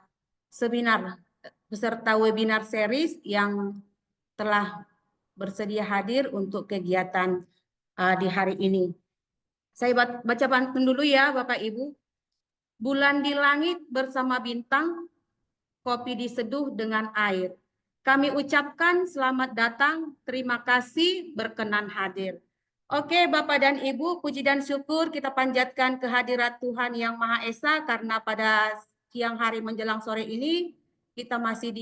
[SPEAKER 4] webinar series yang telah bersedia hadir untuk kegiatan di hari ini. Saya baca pantun dulu ya Bapak Ibu. Bulan di langit bersama bintang, kopi diseduh dengan air. Kami ucapkan selamat datang, terima kasih berkenan hadir. Oke Bapak dan Ibu, puji dan syukur kita panjatkan kehadirat Tuhan Yang Maha Esa karena pada siang hari menjelang sore ini kita masih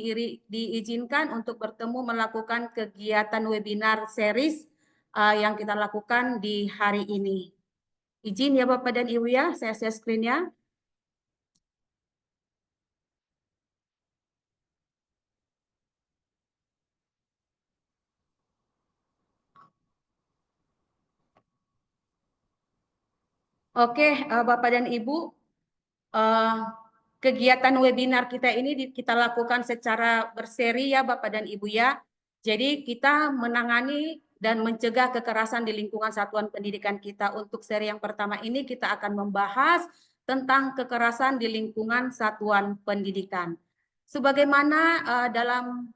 [SPEAKER 4] diizinkan untuk bertemu melakukan kegiatan webinar series yang kita lakukan di hari ini. Izin ya Bapak dan Ibu ya, saya share screen-nya. Oke, Bapak dan Ibu, kegiatan webinar kita ini kita lakukan secara berseri ya Bapak dan Ibu ya. Jadi kita menangani dan mencegah kekerasan di lingkungan satuan pendidikan kita. Untuk seri yang pertama ini kita akan membahas tentang kekerasan di lingkungan satuan pendidikan. Sebagaimana dalam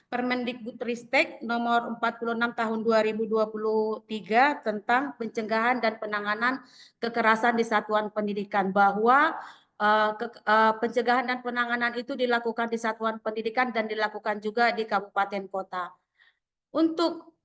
[SPEAKER 4] Permendikbudristek nomor 46 tahun 2023 tentang pencegahan dan penanganan kekerasan di satuan pendidikan, bahwa pencegahan dan penanganan itu dilakukan di satuan pendidikan dan dilakukan juga di kabupaten kota. Untuk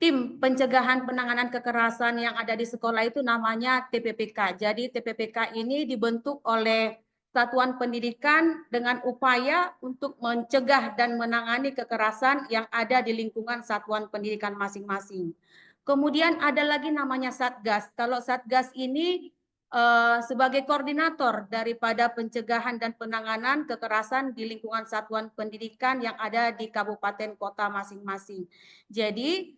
[SPEAKER 4] tim pencegahan penanganan kekerasan yang ada di sekolah itu namanya TPPK. Jadi TPPK ini dibentuk oleh satuan pendidikan dengan upaya untuk mencegah dan menangani kekerasan yang ada di lingkungan satuan pendidikan masing-masing. Kemudian ada lagi namanya Satgas. Kalau Satgas ini sebagai koordinator daripada pencegahan dan penanganan kekerasan di lingkungan satuan pendidikan yang ada di kabupaten kota masing-masing. Jadi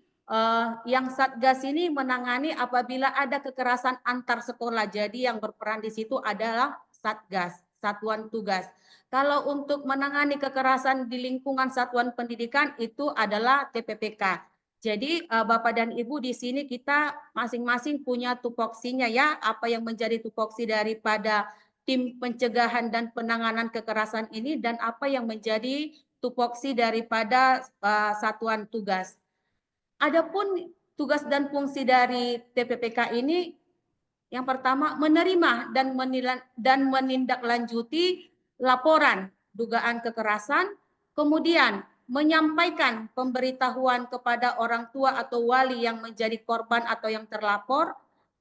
[SPEAKER 4] yang Satgas ini menangani apabila ada kekerasan antar sekolah. Jadi yang berperan di situ adalah Satgas, satuan tugas. Kalau untuk menangani kekerasan di lingkungan satuan pendidikan itu adalah TPPK. Jadi Bapak dan Ibu di sini kita masing-masing punya tupoksinya ya, apa yang menjadi tupoksi daripada tim pencegahan dan penanganan kekerasan ini dan apa yang menjadi tupoksi daripada satuan tugas. Adapun tugas dan fungsi dari TPPK ini yang pertama menerima dan menindaklanjuti laporan dugaan kekerasan, kemudian menyampaikan pemberitahuan kepada orang tua atau wali yang menjadi korban atau yang terlapor.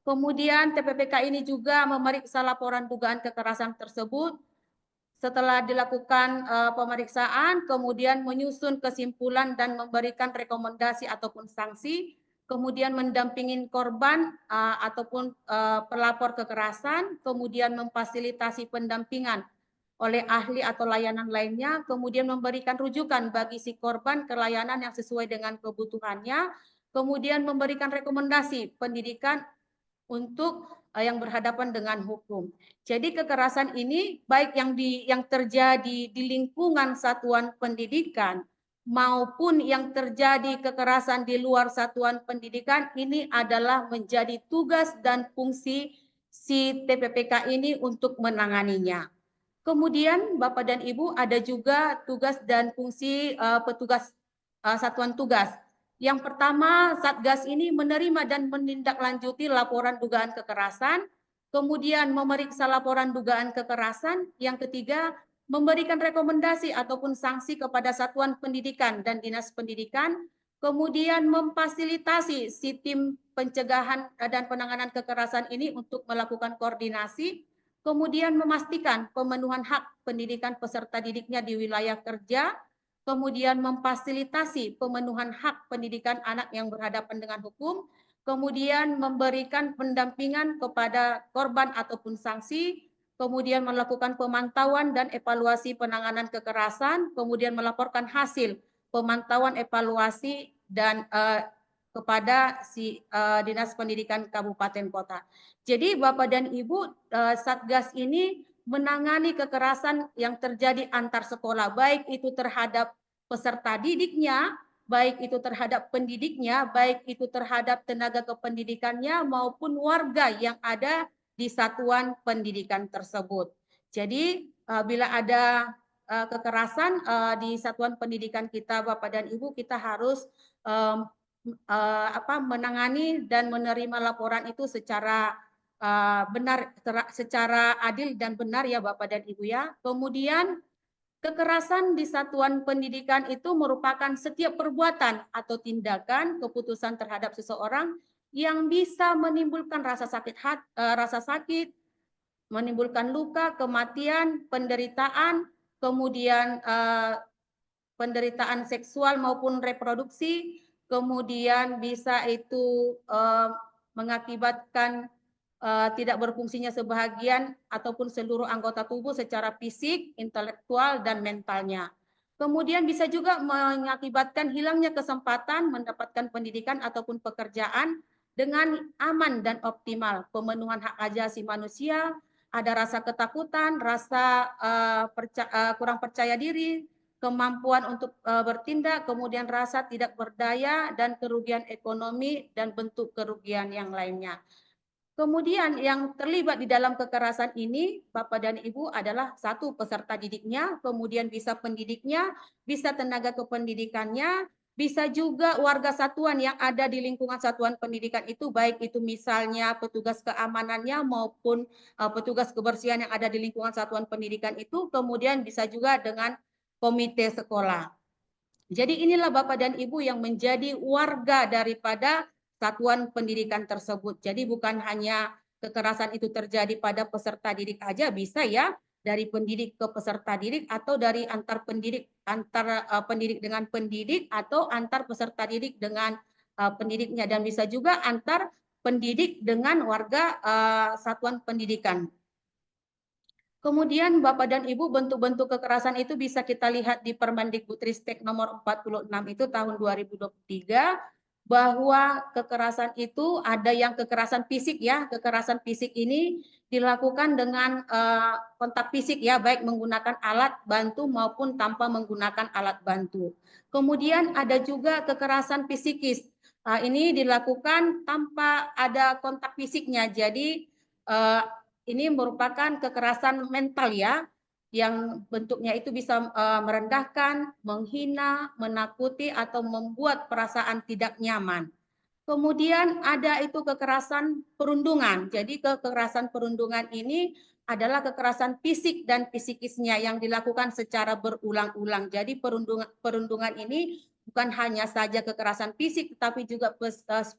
[SPEAKER 4] Kemudian TPPK ini juga memeriksa laporan dugaan kekerasan tersebut. Setelah dilakukan pemeriksaan, kemudian menyusun kesimpulan dan memberikan rekomendasi ataupun sanksi, kemudian mendampingi korban ataupun pelapor kekerasan, kemudian memfasilitasi pendampingan oleh ahli atau layanan lainnya, kemudian memberikan rujukan bagi si korban ke layanan yang sesuai dengan kebutuhannya, kemudian memberikan rekomendasi pendidikan untuk yang berhadapan dengan hukum. Jadi kekerasan ini baik yang terjadi di lingkungan satuan pendidikan maupun yang terjadi kekerasan di luar satuan pendidikan ini adalah menjadi tugas dan fungsi si TPPK ini untuk menanganinya. Kemudian Bapak dan Ibu ada juga tugas dan fungsi petugas satuan tugas. Yang pertama, Satgas ini menerima dan menindaklanjuti laporan dugaan kekerasan, kemudian memeriksa laporan dugaan kekerasan. Yang ketiga, memberikan rekomendasi ataupun sanksi kepada satuan pendidikan dan dinas pendidikan, kemudian memfasilitasi si tim pencegahan dan penanganan kekerasan ini untuk melakukan koordinasi, kemudian memastikan pemenuhan hak pendidikan peserta didiknya di wilayah kerja, kemudian memfasilitasi pemenuhan hak pendidikan anak yang berhadapan dengan hukum, kemudian memberikan pendampingan kepada korban ataupun sanksi, kemudian melakukan pemantauan dan evaluasi penanganan kekerasan, kemudian melaporkan hasil pemantauan evaluasi dan kepada si Dinas Pendidikan Kabupaten Kota. Jadi Bapak dan Ibu, Satgas ini menangani kekerasan yang terjadi antar sekolah, baik itu terhadap peserta didiknya, baik itu terhadap pendidiknya, baik itu terhadap tenaga kependidikannya maupun warga yang ada di satuan pendidikan tersebut. Jadi bila ada kekerasan di satuan pendidikan kita, Bapak dan Ibu, kita harus menangani dan menerima laporan itu secara benar, secara adil dan benar ya Bapak dan Ibu ya. Kemudian kekerasan di satuan pendidikan itu merupakan setiap perbuatan atau tindakan keputusan terhadap seseorang yang bisa menimbulkan rasa sakit, menimbulkan luka, kematian, penderitaan, kemudian penderitaan seksual maupun reproduksi, kemudian bisa itu mengakibatkan tidak berfungsinya sebahagian ataupun seluruh anggota tubuh secara fisik, intelektual, dan mentalnya. Kemudian bisa juga mengakibatkan hilangnya kesempatan mendapatkan pendidikan ataupun pekerjaan dengan aman dan optimal. Pemenuhan hak asasi manusia, ada rasa ketakutan, rasa kurang percaya diri, kemampuan untuk bertindak, kemudian rasa tidak berdaya, dan kerugian ekonomi dan bentuk kerugian yang lainnya. Kemudian yang terlibat di dalam kekerasan ini, Bapak dan Ibu, adalah satu peserta didiknya, kemudian bisa pendidiknya, bisa tenaga kependidikannya, bisa juga warga satuan yang ada di lingkungan satuan pendidikan itu, baik itu misalnya petugas keamanannya maupun petugas kebersihan yang ada di lingkungan satuan pendidikan itu, kemudian bisa juga dengan komite sekolah. Jadi inilah Bapak dan Ibu yang menjadi warga daripada satuan pendidikan tersebut. Jadi bukan hanya kekerasan itu terjadi pada peserta didik aja, bisa ya dari pendidik ke peserta didik, atau dari antar pendidik, pendidik dengan pendidik, atau antar peserta didik dengan pendidiknya, dan bisa juga antar pendidik dengan warga satuan pendidikan. Kemudian Bapak dan Ibu, bentuk-bentuk kekerasan itu bisa kita lihat di Permendikbudristek nomor 46 itu tahun 2023, bahwa kekerasan itu ada yang kekerasan fisik ya. Kekerasan fisik ini dilakukan dengan kontak fisik ya, baik menggunakan alat bantu maupun tanpa menggunakan alat bantu. Kemudian ada juga kekerasan psikis. Ini dilakukan tanpa ada kontak fisiknya. Jadi ini merupakan kekerasan mental ya, yang bentuknya itu bisa merendahkan, menghina, menakuti, atau membuat perasaan tidak nyaman. Kemudian ada itu kekerasan perundungan. Jadi kekerasan perundungan ini adalah kekerasan fisik dan psikisnya yang dilakukan secara berulang-ulang. Jadi perundungan ini bukan hanya saja kekerasan fisik, tetapi juga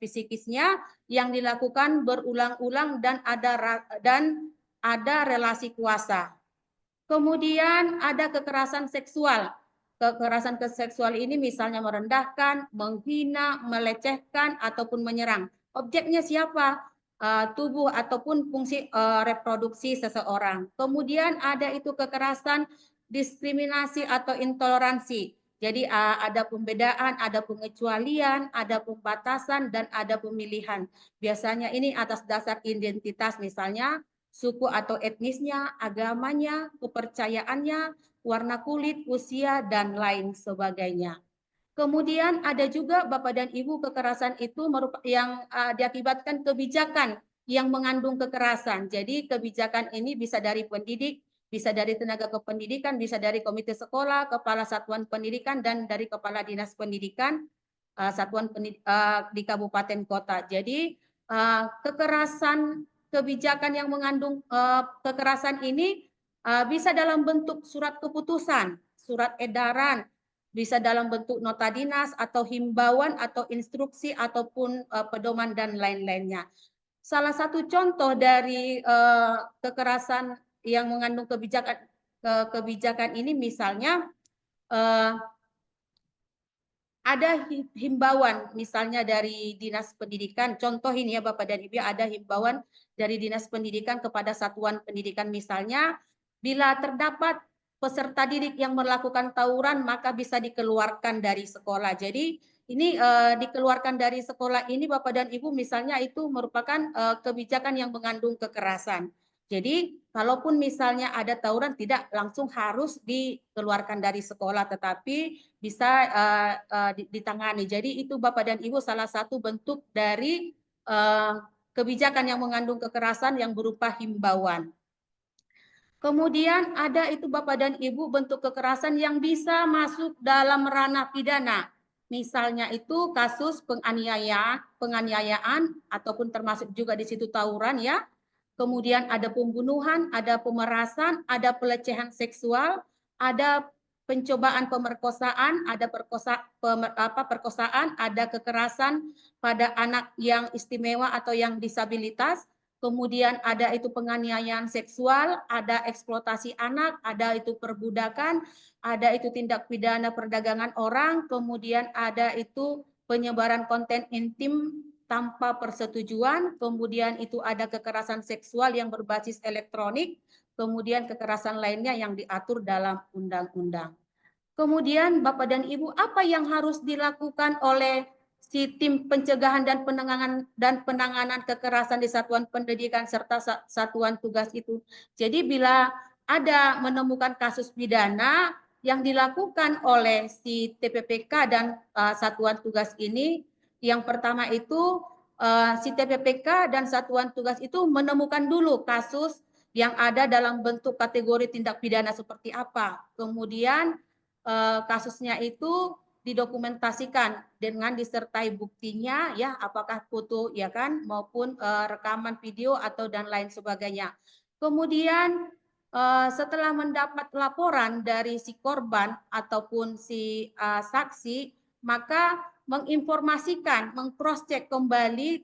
[SPEAKER 4] psikisnya yang dilakukan berulang-ulang dan ada relasi kuasa. Kemudian ada kekerasan seksual. Kekerasan seksual ini misalnya merendahkan, menghina, melecehkan, ataupun menyerang. Objeknya siapa? Tubuh ataupun fungsi reproduksi seseorang. Kemudian ada itu kekerasan diskriminasi atau intoleransi. Jadi ada pembedaan, ada pengecualian, ada pembatasan, dan ada pemilihan. Biasanya ini atas dasar identitas, misalnya suku atau etnisnya, agamanya, kepercayaannya, warna kulit, usia, dan lain sebagainya. Kemudian ada juga Bapak dan Ibu, kekerasan itu yang diakibatkan kebijakan yang mengandung kekerasan. Jadi kebijakan ini bisa dari pendidik, bisa dari tenaga kependidikan, bisa dari komite sekolah, kepala satuan pendidikan, dan dari kepala dinas pendidikan satuan di kabupaten kota. Jadi kekerasan kebijakan yang mengandung kekerasan ini bisa dalam bentuk surat keputusan, surat edaran, bisa dalam bentuk nota dinas atau himbauan atau instruksi ataupun pedoman dan lain-lainnya. Salah satu contoh dari kekerasan yang mengandung kebijakan ini misalnya ada himbauan misalnya dari Dinas Pendidikan, contoh ini ya Bapak dan Ibu, ada himbauan dari Dinas Pendidikan kepada satuan pendidikan misalnya, bila terdapat peserta didik yang melakukan tawuran maka bisa dikeluarkan dari sekolah. Jadi ini dikeluarkan dari sekolah ini Bapak dan Ibu misalnya itu merupakan kebijakan yang mengandung kekerasan. Jadi kalaupun misalnya ada tawuran tidak langsung harus dikeluarkan dari sekolah, tetapi bisa ditangani. Jadi itu Bapak dan Ibu salah satu bentuk dari kebijakan yang mengandung kekerasan yang berupa himbauan. Kemudian ada itu Bapak dan Ibu bentuk kekerasan yang bisa masuk dalam ranah pidana. Misalnya itu kasus penganiayaan ataupun termasuk juga di situ tawuran ya. Kemudian ada pembunuhan, ada pemerasan, ada pelecehan seksual, ada pencobaan pemerkosaan, ada perkosaan, ada kekerasan pada anak yang istimewa atau yang disabilitas, kemudian ada itu penganiayaan seksual, ada eksploitasi anak, ada itu perbudakan, ada itu tindak pidana perdagangan orang, kemudian ada itu penyebaran konten intim tanpa persetujuan, kemudian itu ada kekerasan seksual yang berbasis elektronik, kemudian kekerasan lainnya yang diatur dalam undang-undang. Kemudian Bapak dan Ibu, apa yang harus dilakukan oleh si tim pencegahan dan penanganan kekerasan di satuan pendidikan serta satuan tugas itu? Jadi bila ada menemukan kasus pidana yang dilakukan oleh si TPPK dan satuan tugas ini, yang pertama itu si TPPK dan satuan tugas itu menemukan dulu kasus yang ada dalam bentuk kategori tindak pidana seperti apa. Kemudian kasusnya itu didokumentasikan dengan disertai buktinya ya, apakah foto ya kan maupun rekaman video atau dan lain sebagainya. Kemudian setelah mendapat laporan dari si korban ataupun si saksi, maka menginformasikan, mengcross-check kembali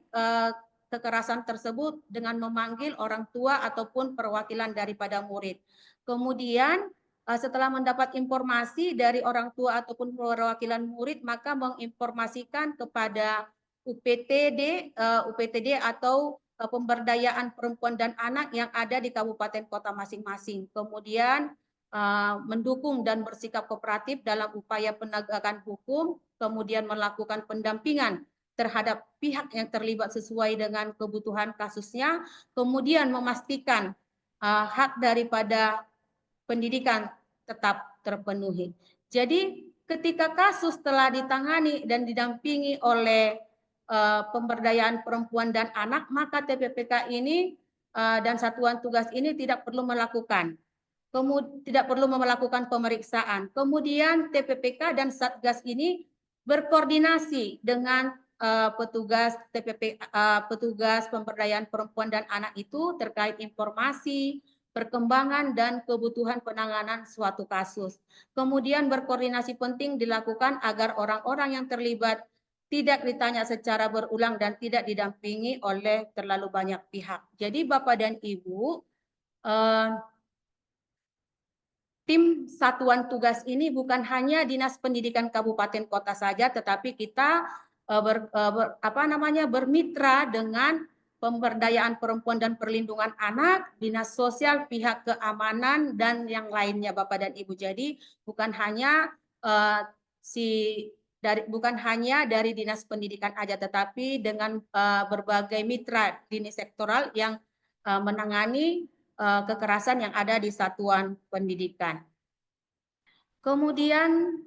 [SPEAKER 4] kekerasan tersebut dengan memanggil orang tua ataupun perwakilan daripada murid. Kemudian setelah mendapat informasi dari orang tua ataupun perwakilan murid, maka menginformasikan kepada UPTD atau pemberdayaan perempuan dan anak yang ada di kabupaten kota masing-masing. Kemudian mendukung dan bersikap kooperatif dalam upaya penegakan hukum, kemudian melakukan pendampingan terhadap pihak yang terlibat sesuai dengan kebutuhan kasusnya, kemudian memastikan hak daripada pendidikan tetap terpenuhi. Jadi ketika kasus telah ditangani dan didampingi oleh pemberdayaan perempuan dan anak, maka TPPK ini dan satuan tugas ini tidak perlu melakukan pemeriksaan. Kemudian TPPK dan Satgas ini berkoordinasi dengan petugas pemberdayaan perempuan dan anak itu terkait informasi, perkembangan dan kebutuhan penanganan suatu kasus. Kemudian berkoordinasi penting dilakukan agar orang-orang yang terlibat tidak ditanya secara berulang dan tidak didampingi oleh terlalu banyak pihak. Jadi Bapak dan Ibu, tim satuan tugas ini bukan hanya Dinas Pendidikan Kabupaten Kota saja, tetapi kita bermitra dengan pemberdayaan perempuan dan perlindungan anak, Dinas Sosial, pihak keamanan dan yang lainnya Bapak dan Ibu. Jadi bukan hanya dari Dinas Pendidikan aja, tetapi dengan berbagai mitra dinas sektoral yang menangani kekerasan yang ada di satuan pendidikan. Kemudian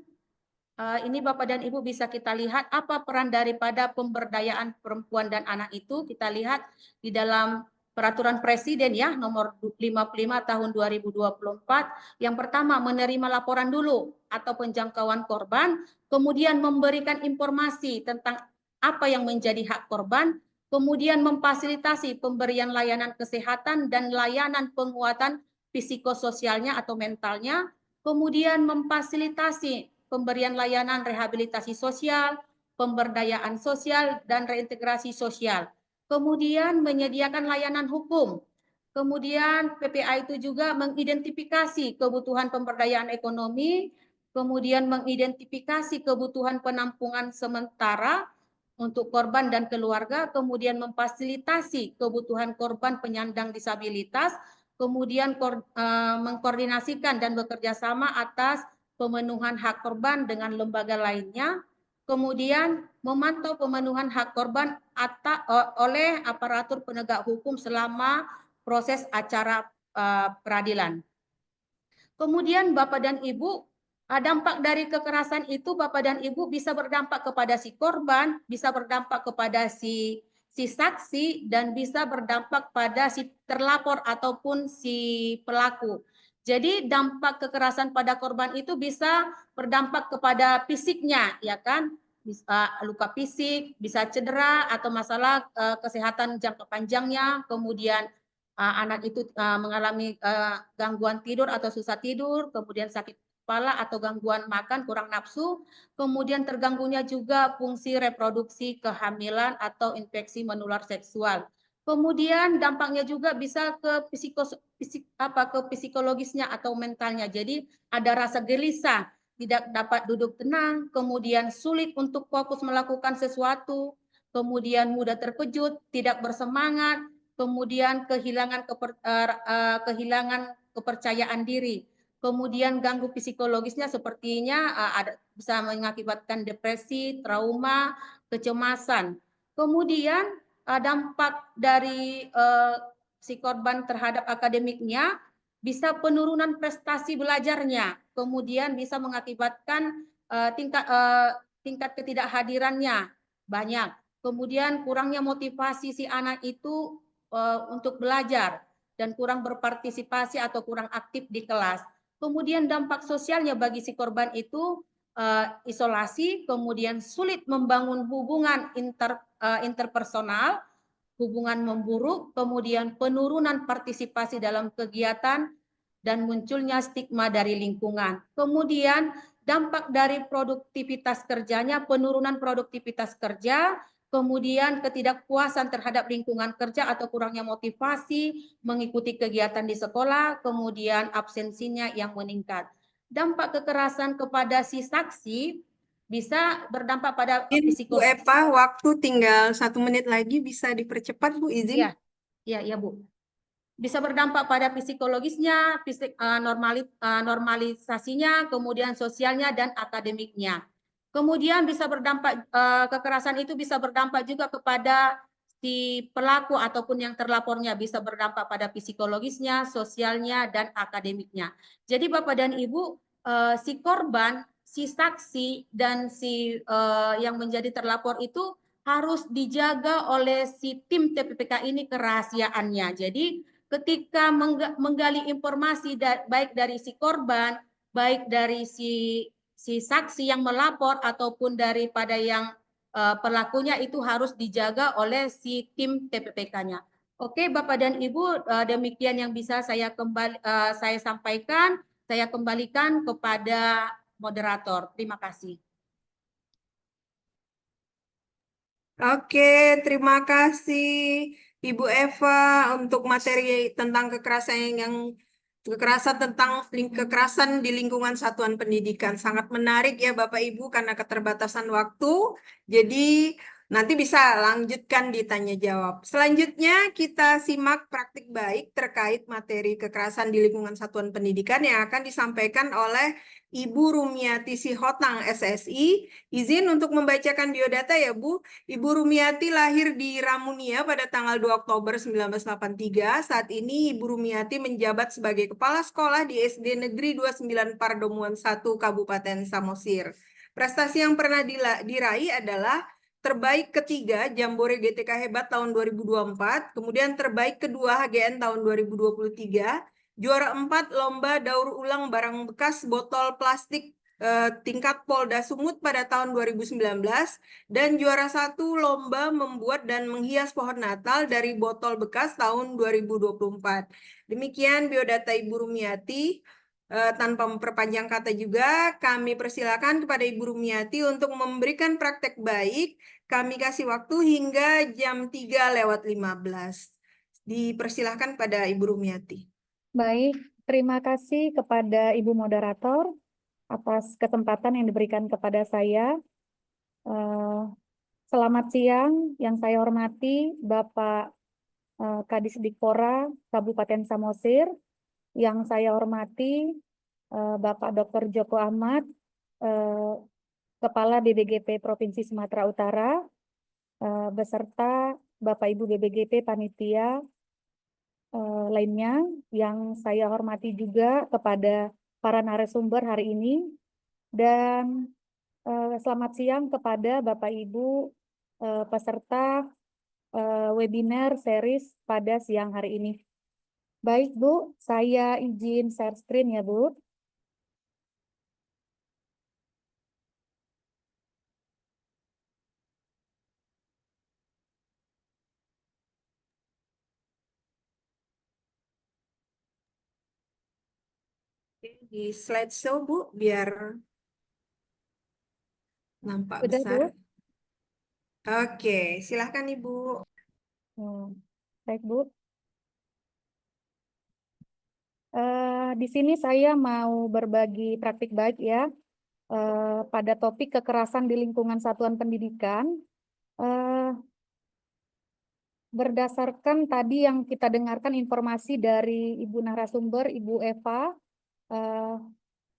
[SPEAKER 4] ini Bapak dan Ibu bisa kita lihat apa peran daripada pemberdayaan perempuan dan anak itu. Kita lihat di dalam Peraturan Presiden ya nomor 55 tahun 2024. Yang pertama menerima laporan dulu atau penjangkauan korban, kemudian memberikan informasi tentang apa yang menjadi hak korban, kemudian memfasilitasi pemberian layanan kesehatan dan layanan penguatan psikososialnya atau mentalnya, kemudian memfasilitasi pemberian layanan rehabilitasi sosial, pemberdayaan sosial, dan reintegrasi sosial. Kemudian menyediakan layanan hukum. Kemudian PPA itu juga mengidentifikasi kebutuhan pemberdayaan ekonomi, kemudian mengidentifikasi kebutuhan penampungan sementara untuk korban dan keluarga, kemudian memfasilitasi kebutuhan korban penyandang disabilitas, kemudian mengkoordinasikan dan bekerja sama atas pemenuhan hak korban dengan lembaga lainnya, kemudian memantau pemenuhan hak korban oleh aparatur penegak hukum selama proses acara peradilan. Kemudian Bapak dan Ibu, dampak dari kekerasan itu Bapak dan Ibu bisa berdampak kepada si korban, bisa berdampak kepada si saksi, dan bisa berdampak pada si terlapor ataupun si pelaku. Jadi dampak kekerasan pada korban itu bisa berdampak kepada fisiknya, ya kan? Bisa luka fisik, bisa cedera atau masalah kesehatan jangka panjangnya, kemudian anak itu mengalami gangguan tidur atau susah tidur, kemudian sakit kepala atau gangguan makan, kurang nafsu, kemudian terganggunya juga fungsi reproduksi, kehamilan atau infeksi menular seksual. Kemudian dampaknya juga bisa ke psikologisnya atau mentalnya. Jadi ada rasa gelisah, tidak dapat duduk tenang, kemudian sulit untuk fokus melakukan sesuatu, kemudian mudah terkejut, tidak bersemangat, kemudian kehilangan kepercayaan diri. Kemudian ganggu psikologisnya sepertinya bisa mengakibatkan depresi, trauma, kecemasan. Kemudian dampak dari si korban terhadap akademiknya bisa penurunan prestasi belajarnya, kemudian bisa mengakibatkan tingkat ketidakhadirannya banyak. Kemudian kurangnya motivasi si anak itu untuk belajar dan kurang berpartisipasi atau kurang aktif di kelas. Kemudian dampak sosialnya bagi si korban itu isolasi, kemudian sulit membangun hubungan interpersonal, hubungan memburuk, kemudian penurunan partisipasi dalam kegiatan, dan munculnya stigma dari lingkungan. Kemudian dampak dari produktivitas kerjanya, penurunan produktivitas kerja, kemudian ketidakpuasan terhadap lingkungan kerja atau kurangnya motivasi mengikuti kegiatan di sekolah, kemudian absensinya yang meningkat. Dampak kekerasan kepada si saksi bisa berdampak pada
[SPEAKER 1] Bu
[SPEAKER 4] psikologis.
[SPEAKER 1] Eva, waktu tinggal 1 menit lagi, bisa dipercepat Bu, izin?
[SPEAKER 4] Iya Bu. Bisa berdampak pada psikologisnya, normalisasinya, kemudian sosialnya dan akademiknya. Kemudian bisa berdampak kekerasan itu bisa berdampak juga kepada si pelaku ataupun yang terlapornya, bisa berdampak pada psikologisnya, sosialnya dan akademiknya. Jadi Bapak dan Ibu, si korban, si saksi dan si yang menjadi terlapor itu harus dijaga oleh si tim TPPK ini kerahasiaannya. Jadi ketika menggali informasi baik dari si korban, baik dari si saksi yang melapor ataupun daripada yang pelakunya, itu harus dijaga oleh si tim TPPK-nya. Oke, Bapak dan Ibu, demikian yang bisa saya sampaikan. Saya kembalikan kepada moderator. Terima kasih.
[SPEAKER 1] Oke, terima kasih Ibu Eva untuk materi tentang kekerasan di lingkungan satuan pendidikan. Sangat menarik ya Bapak Ibu karena keterbatasan waktu. Jadi nanti bisa lanjutkan di tanya jawab. Selanjutnya kita simak praktik baik terkait materi kekerasan di lingkungan satuan pendidikan yang akan disampaikan oleh Ibu Rumiati Sihotang SSI. Izin untuk membacakan biodata ya Bu. Ibu Rumiati lahir di Ramunia pada tanggal 2 Oktober 1983. Saat ini Ibu Rumiati menjabat sebagai Kepala Sekolah di SD Negeri 29 Pardomuan 1 Kabupaten Samosir. Prestasi yang pernah diraih adalah terbaik ketiga Jambore GTK Hebat tahun 2024, kemudian terbaik kedua HGN tahun 2023, juara 4 Lomba Daur Ulang Barang Bekas Botol Plastik tingkat Polda Sumut pada tahun 2019 dan juara 1 lomba membuat dan menghias pohon Natal dari botol bekas tahun 2024. Demikian biodata Ibu Rumiati. Tanpa memperpanjang kata juga, kami persilakan kepada Ibu Rumiati untuk memberikan praktek baik. Kami kasih waktu hingga jam 3:15. Dipersilahkan pada Ibu Rumiati.
[SPEAKER 5] Baik, terima kasih kepada Ibu Moderator atas kesempatan yang diberikan kepada saya. Selamat siang, yang saya hormati Bapak Kadisdikpora Kabupaten Samosir, yang saya hormati Bapak Dr. Joko Ahmad, Kepala BBGP Provinsi Sumatera Utara, beserta Bapak Ibu BBGP Panitia lainnya, yang saya hormati juga kepada para narasumber hari ini, dan selamat siang kepada Bapak Ibu peserta webinar series pada siang hari ini. Baik Bu, saya izin share screen ya Bu.
[SPEAKER 1] Di slideshow, Bu, biar nampak
[SPEAKER 5] Sudah,
[SPEAKER 1] besar.
[SPEAKER 5] Bu?
[SPEAKER 1] Oke, silahkan Ibu.
[SPEAKER 5] Baik Bu. Di sini saya mau berbagi praktik baik ya pada topik kekerasan di lingkungan satuan pendidikan. Berdasarkan tadi yang kita dengarkan informasi dari Ibu narasumber, Ibu Eva,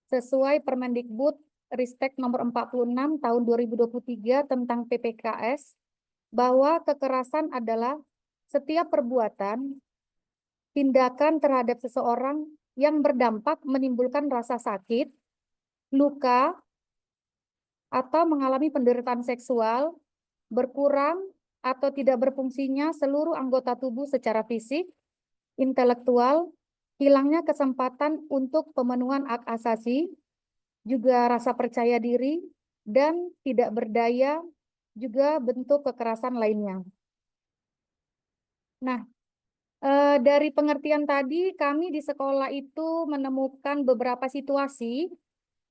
[SPEAKER 5] sesuai Permendikbud Ristek nomor 46 tahun 2023 tentang PPKS, bahwa kekerasan adalah setiap perbuatan, tindakan terhadap seseorang yang berdampak menimbulkan rasa sakit, luka, atau mengalami penderitaan seksual, berkurang atau tidak berfungsinya seluruh anggota tubuh secara fisik, intelektual, hilangnya kesempatan untuk pemenuhan hak asasi, juga rasa percaya diri, dan tidak berdaya, juga bentuk kekerasan lainnya. Nah, dari pengertian tadi, kami di sekolah itu menemukan beberapa situasi,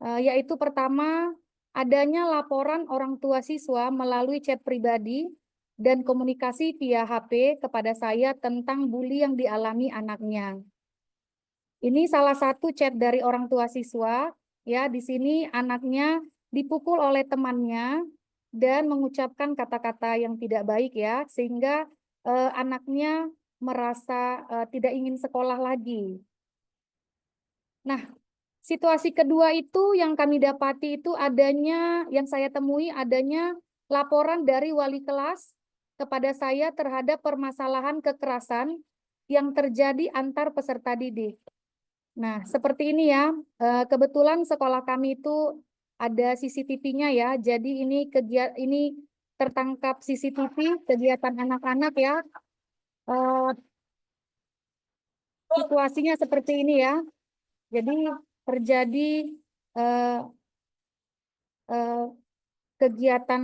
[SPEAKER 5] yaitu pertama, adanya laporan orang tua siswa melalui chat pribadi dan komunikasi via HP kepada saya tentang bully yang dialami anaknya. Ini salah satu chat dari orang tua siswa, ya, di sini anaknya dipukul oleh temannya dan mengucapkan kata-kata yang tidak baik ya, sehingga anaknya merasa tidak ingin sekolah lagi. Nah, situasi kedua itu yang kami dapati itu adanya, yang saya temui adanya laporan dari wali kelas kepada saya terhadap permasalahan kekerasan yang terjadi antar peserta didik. Nah, seperti ini ya, kebetulan sekolah kami itu ada CCTV-nya ya, jadi ini tertangkap CCTV kegiatan anak-anak ya. Situasinya seperti ini ya, jadi terjadi kegiatan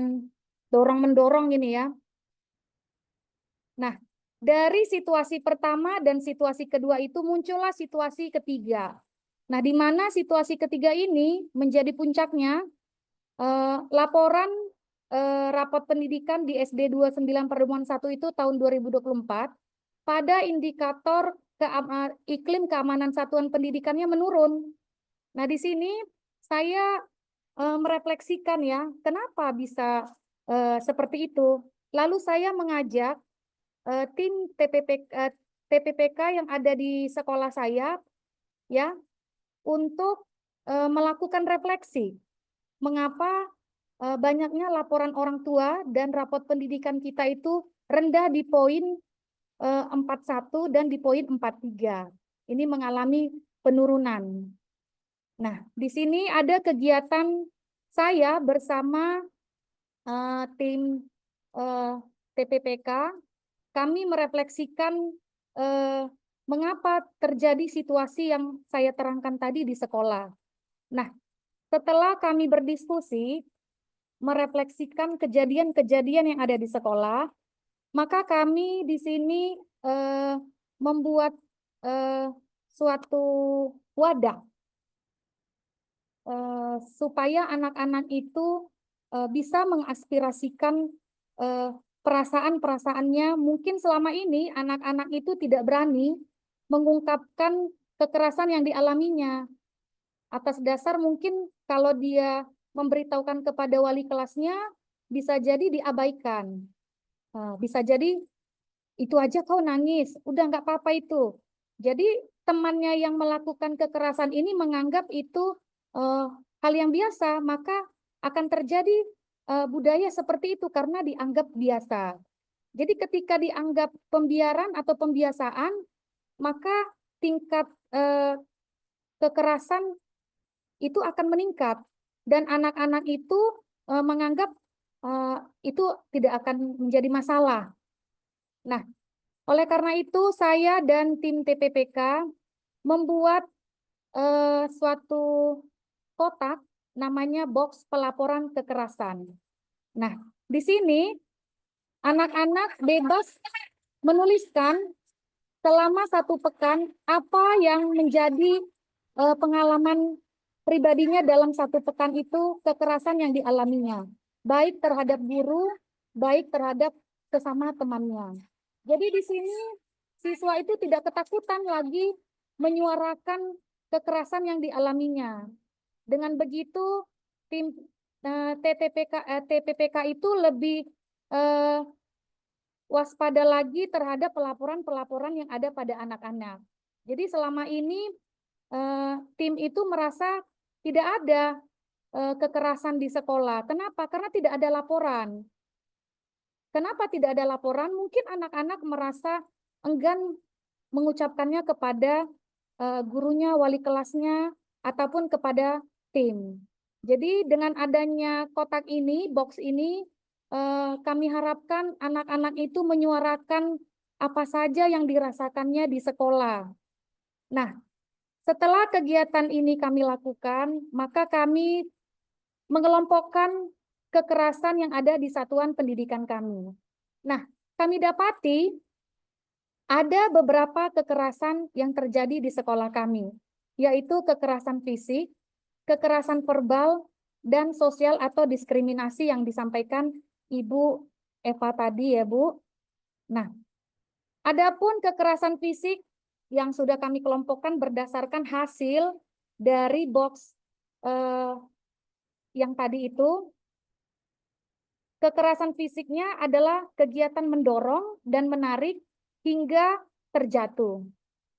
[SPEAKER 5] dorong-mendorong ini ya. Nah, dari situasi pertama dan situasi kedua itu muncullah situasi ketiga. Nah, di mana situasi ketiga ini menjadi puncaknya laporan rapot pendidikan di SD 29 Pertemuan 1 itu tahun 2024 pada indikator iklim keamanan satuan pendidikannya menurun. Nah, di sini saya merefleksikan ya, kenapa bisa seperti itu. Lalu saya mengajak tim TPPK yang ada di sekolah saya ya untuk melakukan refleksi mengapa banyaknya laporan orang tua dan rapot pendidikan kita itu rendah di poin 41 dan di poin 43. Ini mengalami penurunan. Nah, di sini ada kegiatan saya bersama tim TPPK. Kami merefleksikan mengapa terjadi situasi yang saya terangkan tadi di sekolah. Nah, setelah kami berdiskusi, merefleksikan kejadian-kejadian yang ada di sekolah, maka kami di sini membuat suatu wadah supaya anak-anak itu bisa mengaspirasikan perasaan-perasaannya. Mungkin selama ini anak-anak itu tidak berani mengungkapkan kekerasan yang dialaminya. Atas dasar mungkin kalau dia memberitahukan kepada wali kelasnya, bisa jadi diabaikan. Bisa jadi itu aja kau nangis, udah nggak apa-apa itu. Jadi temannya yang melakukan kekerasan ini menganggap itu hal yang biasa, maka akan terjadi budaya seperti itu karena dianggap biasa. Jadi ketika dianggap pembiaran atau pembiasaan, maka tingkat kekerasan itu akan meningkat dan anak-anak itu menganggap itu tidak akan menjadi masalah. Nah, oleh karena itu saya dan tim TPPK membuat suatu kotak namanya box pelaporan kekerasan. Nah, di sini anak-anak bebas menuliskan selama 1 pekan apa yang menjadi pengalaman pribadinya dalam 1 pekan itu kekerasan yang dialaminya, baik terhadap guru, baik terhadap sesama temannya. Jadi di sini siswa itu tidak ketakutan lagi menyuarakan kekerasan yang dialaminya. Dengan begitu tim TPPK itu lebih waspada lagi terhadap pelaporan-pelaporan yang ada pada anak-anak. Jadi selama ini tim itu merasa tidak ada kekerasan di sekolah. Kenapa? Karena tidak ada laporan. Kenapa tidak ada laporan? Mungkin anak-anak merasa enggan mengucapkannya kepada gurunya, wali kelasnya, ataupun kepada tim. Jadi dengan adanya kotak ini, box ini, kami harapkan anak-anak itu menyuarakan apa saja yang dirasakannya di sekolah. Nah, setelah kegiatan ini kami lakukan, maka kami mengelompokkan kekerasan yang ada di satuan pendidikan kami. Nah, kami dapati ada beberapa kekerasan yang terjadi di sekolah kami, yaitu kekerasan fisik, kekerasan verbal, dan sosial atau diskriminasi yang disampaikan Ibu Eva tadi ya, Bu. Nah, adapun kekerasan fisik yang sudah kami kelompokkan berdasarkan hasil dari box yang tadi itu, kekerasan fisiknya adalah kegiatan mendorong dan menarik hingga terjatuh.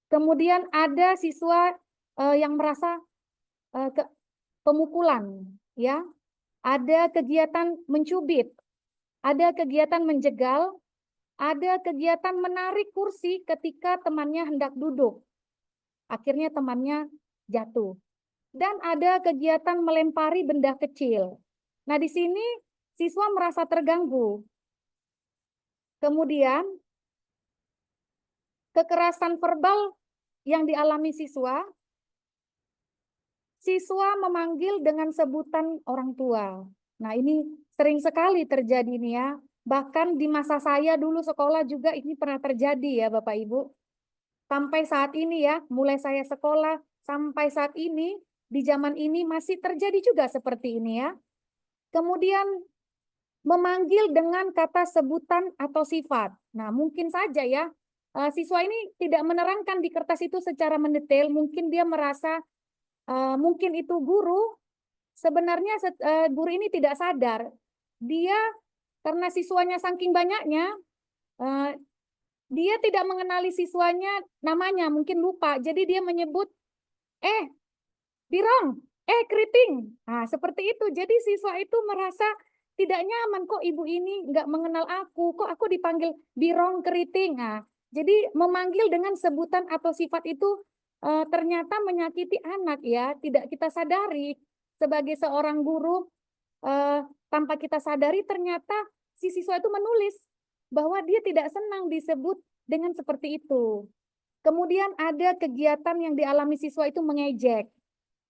[SPEAKER 5] Kemudian ada siswa yang merasa pemukulan, ya. Ada kegiatan mencubit, ada kegiatan menjegal, ada kegiatan menarik kursi ketika temannya hendak duduk. Akhirnya temannya jatuh. Dan ada kegiatan melempari benda kecil. Nah, di sini siswa merasa terganggu. Kemudian, kekerasan verbal yang dialami siswa memanggil dengan sebutan orang tua. Nah, ini sering sekali terjadi nih ya. Bahkan di masa saya dulu sekolah juga ini pernah terjadi ya Bapak Ibu. Sampai saat ini ya, mulai saya sekolah sampai saat ini, di zaman ini masih terjadi juga seperti ini ya. Kemudian memanggil dengan kata sebutan atau sifat. Nah, mungkin saja ya, siswa ini tidak menerangkan di kertas itu secara mendetail, mungkin dia merasa mungkin itu guru, sebenarnya guru ini tidak sadar. Dia karena siswanya saking banyaknya, dia tidak mengenali siswanya namanya, mungkin lupa. Jadi dia menyebut, Birong, keriting. Nah, seperti itu. Jadi siswa itu merasa tidak nyaman, kok ibu ini nggak mengenal aku, kok aku dipanggil Birong keriting. Nah, jadi memanggil dengan sebutan atau sifat itu ternyata menyakiti anak ya, tidak kita sadari. Sebagai seorang guru, tanpa kita sadari ternyata si siswa itu menulis bahwa dia tidak senang disebut dengan seperti itu. Kemudian ada kegiatan yang dialami siswa itu mengejek.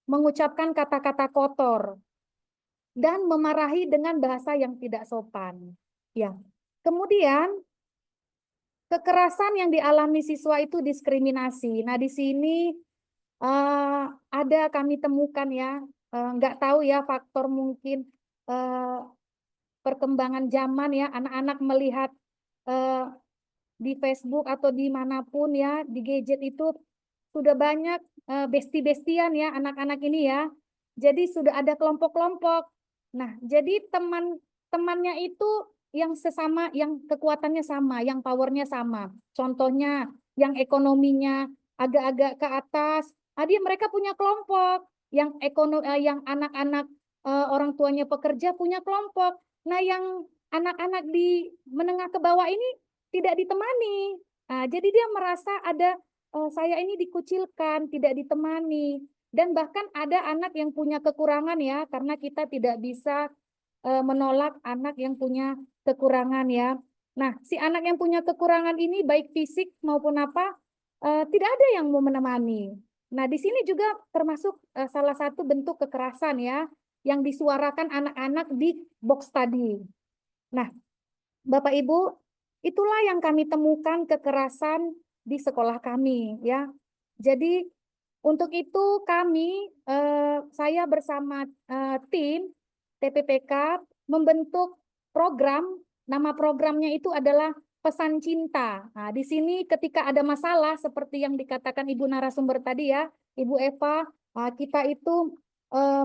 [SPEAKER 5] mengucapkan kata-kata kotor, dan memarahi dengan bahasa yang tidak sopan. Ya. Kemudian kekerasan yang dialami siswa itu diskriminasi. Nah, di sini ada kami temukan ya, nggak tahu ya faktor mungkin perkembangan zaman ya, anak-anak melihat di Facebook atau dimanapun ya, di gadget itu sudah banyak besti-bestian ya anak-anak ini ya. Jadi sudah ada kelompok-kelompok. Nah, jadi teman-temannya itu yang sesama, yang kekuatannya sama, yang powernya sama. Contohnya yang ekonominya agak-agak ke atas, dia mereka punya kelompok. Yang anak-anak orang tuanya pekerja punya kelompok. Nah, yang anak-anak di menengah ke bawah ini tidak ditemani. Nah, jadi dia merasa ada saya ini dikucilkan, tidak ditemani. Dan bahkan ada anak yang punya kekurangan ya, karena kita tidak bisa menolak anak yang punya kekurangan ya. Nah, si anak yang punya kekurangan ini baik fisik maupun apa, tidak ada yang mau menemani. Nah, di sini juga termasuk salah satu bentuk kekerasan ya, yang disuarakan anak-anak di box tadi. Nah, Bapak Ibu, itulah yang kami temukan kekerasan di sekolah kami ya. Jadi untuk itu kami saya bersama tim TPPK membentuk program, nama programnya itu adalah Pesan Cinta. Nah, di sini ketika ada masalah seperti yang dikatakan Ibu narasumber tadi ya, Ibu Eva, kita itu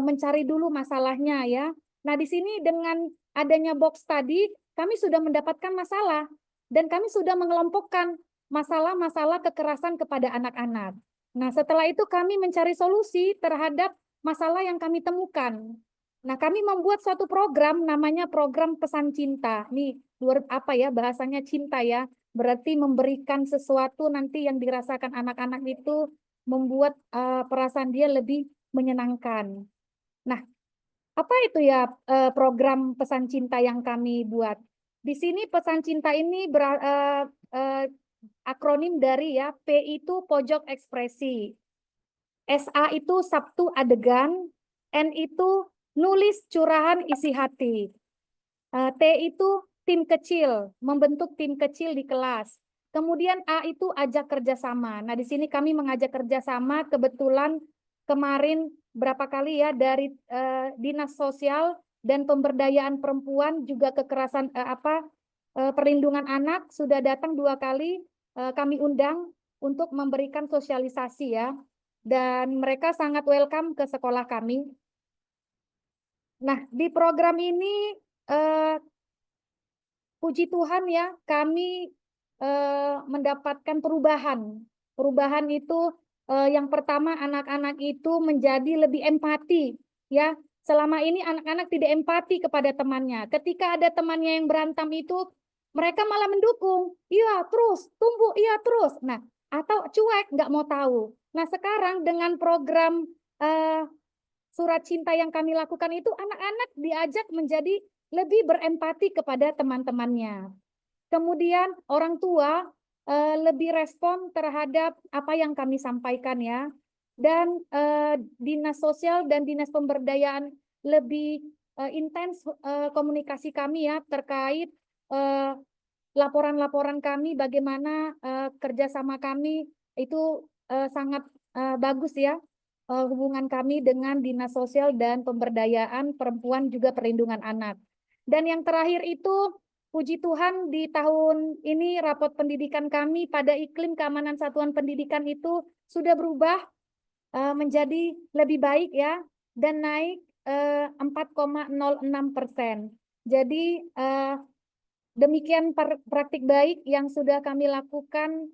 [SPEAKER 5] mencari dulu masalahnya ya. Nah, di sini dengan adanya box tadi kami sudah mendapatkan masalah dan kami sudah mengelompokkan masalah-masalah kekerasan kepada anak-anak. Nah, setelah itu kami mencari solusi terhadap masalah yang kami temukan. Nah, kami membuat suatu program namanya program Pesan Cinta. Nih, luar apa ya bahasanya cinta ya. Berarti memberikan sesuatu nanti yang dirasakan anak-anak itu membuat perasaan dia lebih menyenangkan. Nah, apa itu ya program Pesan Cinta yang kami buat? Di sini Pesan Cinta ini akronim dari ya, P itu pojok ekspresi, SA itu Sabtu adegan, N itu nulis curahan isi hati, T itu tim kecil, membentuk tim kecil di kelas. Kemudian A itu ajak kerjasama. Nah, di sini kami mengajak kerjasama, kebetulan kemarin berapa kali ya dari Dinas Sosial dan Pemberdayaan Perempuan juga kekerasan perlindungan anak sudah datang 2 kali kami undang untuk memberikan sosialisasi ya. Dan mereka sangat welcome ke sekolah kami. Nah, di program ini puji Tuhan ya, kami mendapatkan perubahan. Perubahan itu yang pertama anak-anak itu menjadi lebih empati ya. Selama ini anak-anak tidak empati kepada temannya. Ketika ada temannya yang berantem itu mereka malah mendukung. Iya, terus, tumbuh, iya terus. Nah, atau cuek, nggak mau tahu. Nah, sekarang dengan program Surat Cinta yang kami lakukan itu anak-anak diajak menjadi lebih berempati kepada teman-temannya. Kemudian orang tua lebih respon terhadap apa yang kami sampaikan ya. Dan Dinas Sosial dan Dinas Pemberdayaan lebih intens komunikasi kami ya terkait laporan-laporan kami bagaimana kerjasama kami itu sangat bagus ya. Hubungan kami dengan Dinas Sosial dan Pemberdayaan Perempuan juga Perlindungan Anak. Dan yang terakhir itu, puji Tuhan di tahun ini rapot pendidikan kami pada iklim keamanan satuan pendidikan itu sudah berubah menjadi lebih baik ya, dan naik 4,06%. Jadi demikian praktik baik yang sudah kami lakukan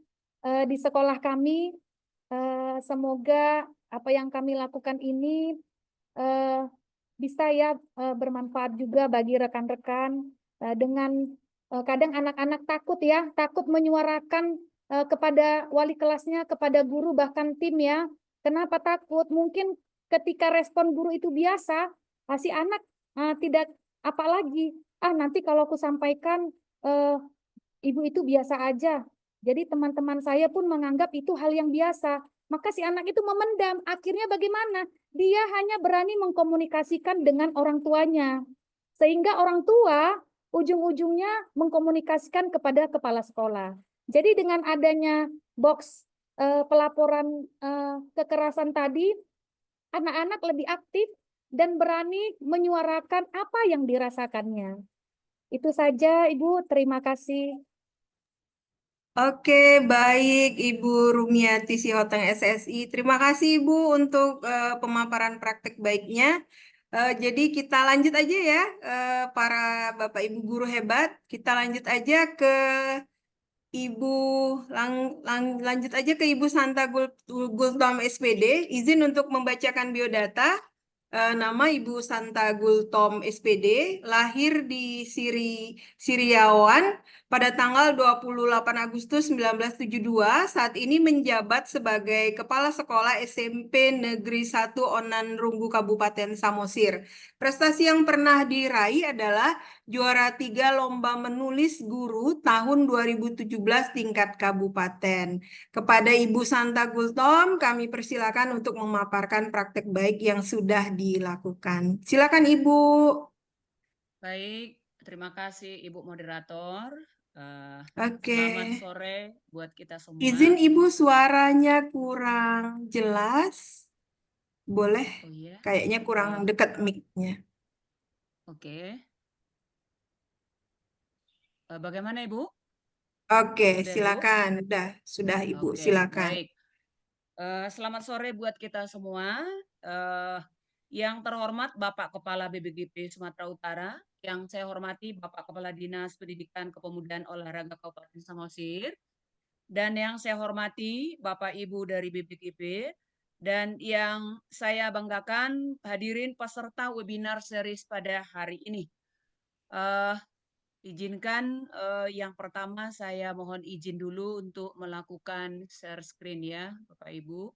[SPEAKER 5] di sekolah kami. Semoga apa yang kami lakukan ini bisa ya bermanfaat juga bagi rekan-rekan dengan kadang anak-anak takut ya, takut menyuarakan kepada wali kelasnya, kepada guru bahkan tim ya. Kenapa takut? Mungkin ketika respon guru itu biasa, si anak tidak apalagi. Nanti kalau aku sampaikan ibu itu biasa aja. Jadi teman-teman saya pun menganggap itu hal yang biasa. maka si anak itu memendam. Akhirnya bagaimana? Dia hanya berani mengkomunikasikan dengan orang tuanya. Sehingga orang tua ujung-ujungnya mengkomunikasikan kepada kepala sekolah. Jadi dengan adanya box pelaporan kekerasan tadi, anak-anak lebih aktif dan berani menyuarakan apa yang dirasakannya. Itu saja, Ibu. Terima kasih.
[SPEAKER 1] Oke, baik Ibu Rumiati Sihotang SSI. Terima kasih Ibu untuk pemaparan praktek baiknya. Jadi kita lanjut aja ya, para Bapak Ibu guru hebat. Kita lanjut aja ke Ibu lanjut aja ke Ibu Santa Gultom SPD. Izin untuk membacakan biodata. Nama Ibu Santa Gultom SPD, lahir di Siriawan pada tanggal 28 Agustus 1972. Saat ini menjabat sebagai Kepala Sekolah SMP Negeri 1 Onan Runggu Kabupaten Samosir. Prestasi yang pernah diraih adalah juara 3 Lomba Menulis Guru tahun 2017 tingkat kabupaten. Kepada Ibu Santa Gultom, kami persilakan untuk memaparkan praktek baik yang sudah dilakukan. Silakan Ibu.
[SPEAKER 6] Baik, terima kasih Ibu Moderator.
[SPEAKER 1] Oke.
[SPEAKER 6] Selamat sore buat kita semua.
[SPEAKER 1] Izin Ibu, suaranya kurang jelas. Boleh?
[SPEAKER 6] Oh iya.
[SPEAKER 1] Kayaknya kurang dekat mic-nya.
[SPEAKER 6] Oke. Bagaimana Ibu?
[SPEAKER 1] Oke,
[SPEAKER 6] Sudah, Ibu?
[SPEAKER 1] silakan. Sudah Ibu,
[SPEAKER 6] Oke,
[SPEAKER 1] silakan.
[SPEAKER 6] baik. Selamat sore buat kita semua. Yang terhormat Bapak Kepala BPGP Sumatera Utara, yang saya hormati Bapak Kepala Dinas Pendidikan Kepemudaan Olahraga Kabupaten Samosir, dan yang saya hormati Bapak Ibu dari BPGP, dan yang saya banggakan hadirin peserta webinar series pada hari ini. Izinkan yang pertama saya mohon izin dulu untuk melakukan share screen ya Bapak Ibu.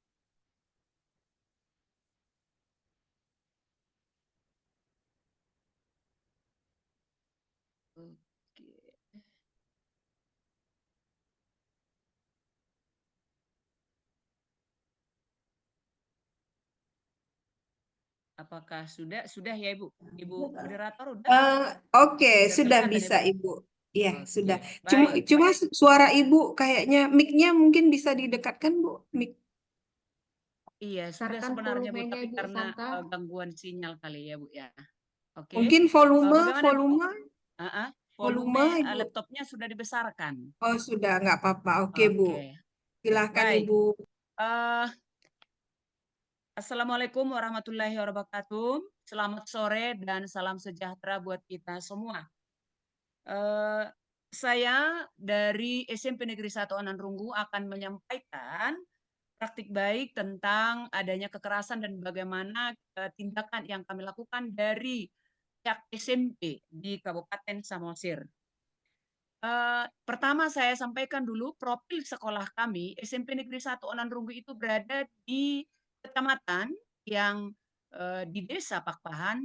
[SPEAKER 6] Oke. Apakah sudah ya Ibu? Ibu moderator udah?
[SPEAKER 1] Oke, sudah
[SPEAKER 6] kelihatan,
[SPEAKER 1] bisa
[SPEAKER 6] Ibu?
[SPEAKER 1] Ibu. Iya,
[SPEAKER 6] Oke,
[SPEAKER 1] sudah.
[SPEAKER 6] baik.
[SPEAKER 1] Cuma suara Ibu kayaknya mic-nya mungkin bisa didekatkan, Bu. Mic.
[SPEAKER 6] Iya, sudah
[SPEAKER 5] Besarkan
[SPEAKER 6] sebenarnya Bu,
[SPEAKER 5] volumenya,
[SPEAKER 6] tapi
[SPEAKER 5] Ibu
[SPEAKER 6] karena
[SPEAKER 5] Santa.
[SPEAKER 6] gangguan sinyal kali ya Bu ya. Oke.
[SPEAKER 1] Mungkin volume
[SPEAKER 6] Bagaimana Bu?
[SPEAKER 1] volume
[SPEAKER 6] Volume
[SPEAKER 1] Ibu.
[SPEAKER 6] laptopnya sudah dibesarkan.
[SPEAKER 1] Oh, sudah, nggak apa-apa. Oke, Bu. Silahkan
[SPEAKER 6] Baik.
[SPEAKER 1] Ibu.
[SPEAKER 6] Assalamualaikum warahmatullahi wabarakatuh. Selamat sore dan salam sejahtera buat kita semua. Saya dari SMP Negeri 1 Onan Runggu akan menyampaikan praktik baik tentang adanya kekerasan dan bagaimana tindakan yang kami lakukan dari pihak SMP di Kabupaten Samosir. Pertama saya sampaikan dulu profil sekolah kami, SMP Negeri 1 Onan Runggu itu berada di kecamatan yang di Desa Pakpahan.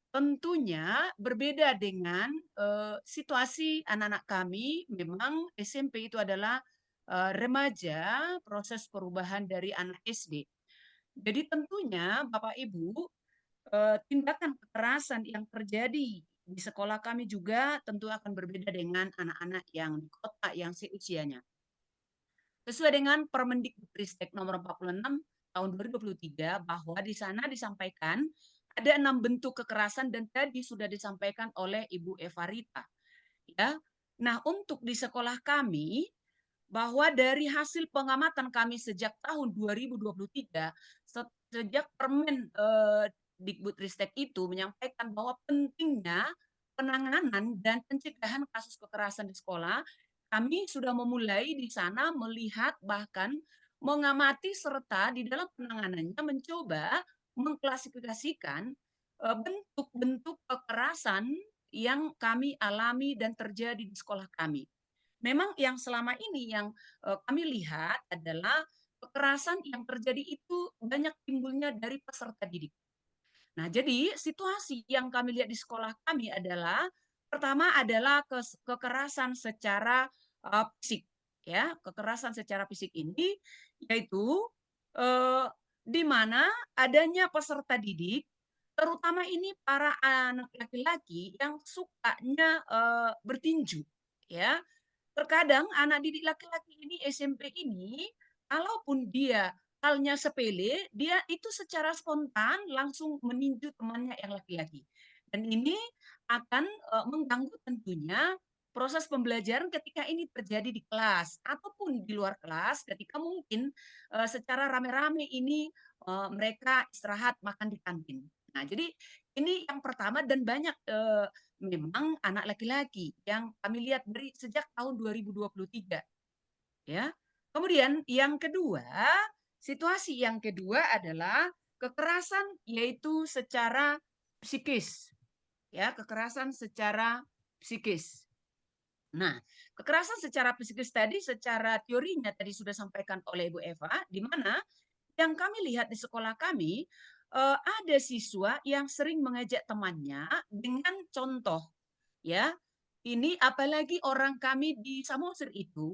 [SPEAKER 6] Tentunya berbeda dengan situasi anak-anak kami. Memang SMP itu adalah remaja, proses perubahan dari anak SD. Jadi tentunya Bapak Ibu, tindakan kekerasan yang terjadi di sekolah kami juga tentu akan berbeda dengan anak-anak yang di kota yang seusianya. Sesuai dengan Permendikbudristek nomor 46 tahun 2023 bahwa di sana disampaikan ada 6 bentuk kekerasan dan tadi sudah disampaikan oleh Ibu Eva Rita. Ya. Nah, untuk di sekolah kami bahwa dari hasil pengamatan kami sejak tahun 2023 sejak Permen Dikbudristek itu menyampaikan bahwa pentingnya penanganan dan pencegahan kasus kekerasan di sekolah, kami sudah memulai di sana melihat bahkan mengamati serta di dalam penanganannya mencoba mengklasifikasikan bentuk-bentuk kekerasan yang kami alami dan terjadi di sekolah kami. Memang yang selama ini yang kami lihat adalah kekerasan yang terjadi itu banyak timbulnya dari peserta didik. Nah, jadi situasi yang kami lihat di sekolah kami adalah pertama adalah kekerasan secara fisik, ya. Kekerasan secara fisik ini yaitu di mana adanya peserta didik, terutama ini para anak laki-laki yang sukanya bertinju, ya. Terkadang anak didik laki-laki ini SMP ini, kalaupun dia halnya sepele, dia itu secara spontan langsung meninju temannya yang laki-laki. Dan ini akan mengganggu tentunya proses pembelajaran ketika ini terjadi di kelas ataupun di luar kelas ketika mungkin secara rame-rame ini mereka istirahat makan di kantin. Nah, jadi ini yang pertama dan banyak memang anak laki-laki yang kami lihat dari sejak tahun 2023 ya. Kemudian yang kedua, situasi yang kedua adalah kekerasan yaitu secara psikis. Ya, kekerasan secara psikis. Nah, kekerasan secara psikis tadi secara teorinya tadi sudah sampaikan oleh Ibu Eva, di mana yang kami lihat di sekolah kami ada siswa yang sering mengajak temannya dengan contoh, ya. Ini apalagi orang kami di Samosir itu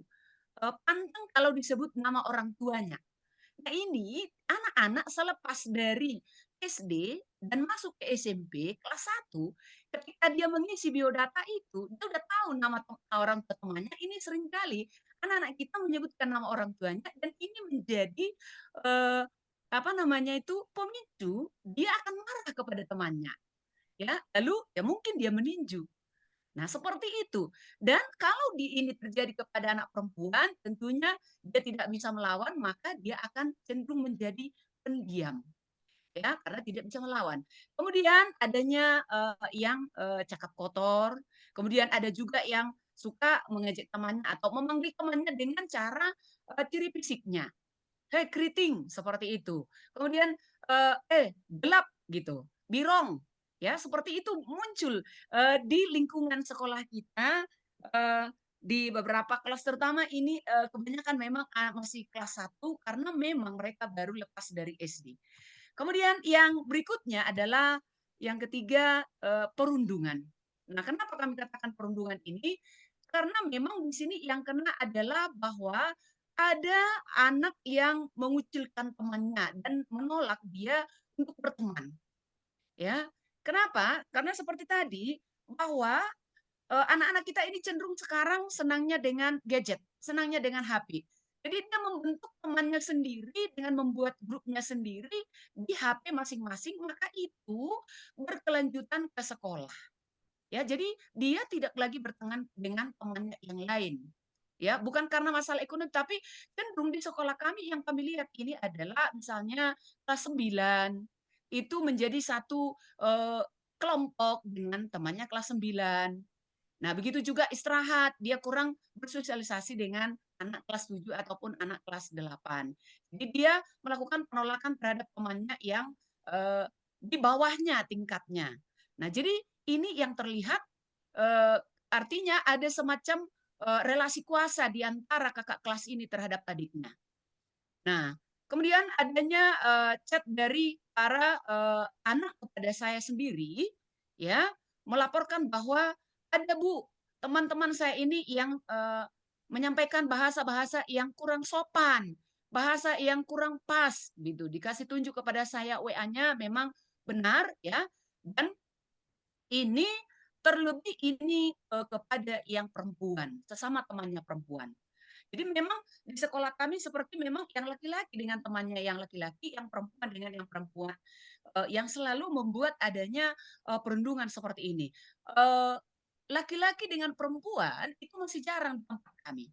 [SPEAKER 6] pantang kalau disebut nama orang tuanya. Nah, ini anak-anak selepas dari SD dan masuk ke SMP kelas 1, ketika dia mengisi biodata itu, dia udah tahu nama orang tua temannya. Ini seringkali anak-anak kita menyebutkan nama orang tuanya dan ini menjadi eh, apa namanya itu pemicu dia akan marah kepada temannya. Ya, lalu ya mungkin dia meninju. Nah, seperti itu. Dan kalau ini terjadi kepada anak perempuan, tentunya dia tidak bisa melawan, maka dia akan cenderung menjadi pendiam. Ya, karena tidak bisa melawan. Kemudian adanya yang cakap kotor, kemudian ada juga yang suka mengejek temannya atau memanggil temannya dengan cara ciri fisiknya. Hey, keriting seperti itu. Kemudian gelap gitu, birong. Ya, seperti itu muncul di lingkungan sekolah kita di beberapa kelas terutama ini kebanyakan memang masih kelas 1 karena memang mereka baru lepas dari SD. Kemudian yang berikutnya adalah yang ketiga perundungan. Nah, kenapa kami katakan perundungan ini? Karena memang di sini yang kena adalah bahwa ada anak yang mengucilkan temannya dan menolak dia untuk berteman. Ya, kenapa? Karena seperti tadi bahwa anak-anak kita ini cenderung sekarang senangnya dengan gadget, senangnya dengan HP. Jadi dia membentuk temannya sendiri dengan membuat grupnya sendiri di HP masing-masing, maka itu berkelanjutan ke sekolah. Ya, jadi dia tidak lagi berteman dengan temannya yang lain. Ya, bukan karena masalah ekonomi, tapi cenderung di sekolah kami yang kami lihat ini adalah misalnya kelas 9 itu menjadi satu kelompok dengan temannya kelas 9. Nah, begitu juga istirahat, dia kurang bersosialisasi dengan anak kelas 7 ataupun anak kelas 8. Jadi dia melakukan penolakan terhadap temannya yang di bawahnya tingkatnya. Nah, jadi ini yang terlihat artinya ada semacam relasi kuasa di antara kakak kelas ini terhadap adiknya. Nah, kemudian adanya chat dari para anak kepada saya sendiri, ya, melaporkan bahwa ada Bu, teman-teman saya ini yang menyampaikan bahasa-bahasa yang kurang sopan, bahasa yang kurang pas, gitu. Dikasih tunjuk kepada saya WA-nya memang benar, ya, dan ini terlebih ini kepada yang perempuan, sesama temannya perempuan. Jadi memang di sekolah kami seperti memang yang laki-laki dengan temannya yang laki-laki, yang perempuan dengan yang perempuan, yang selalu membuat adanya perundungan seperti ini. Laki-laki dengan perempuan itu masih jarang di tempat kami.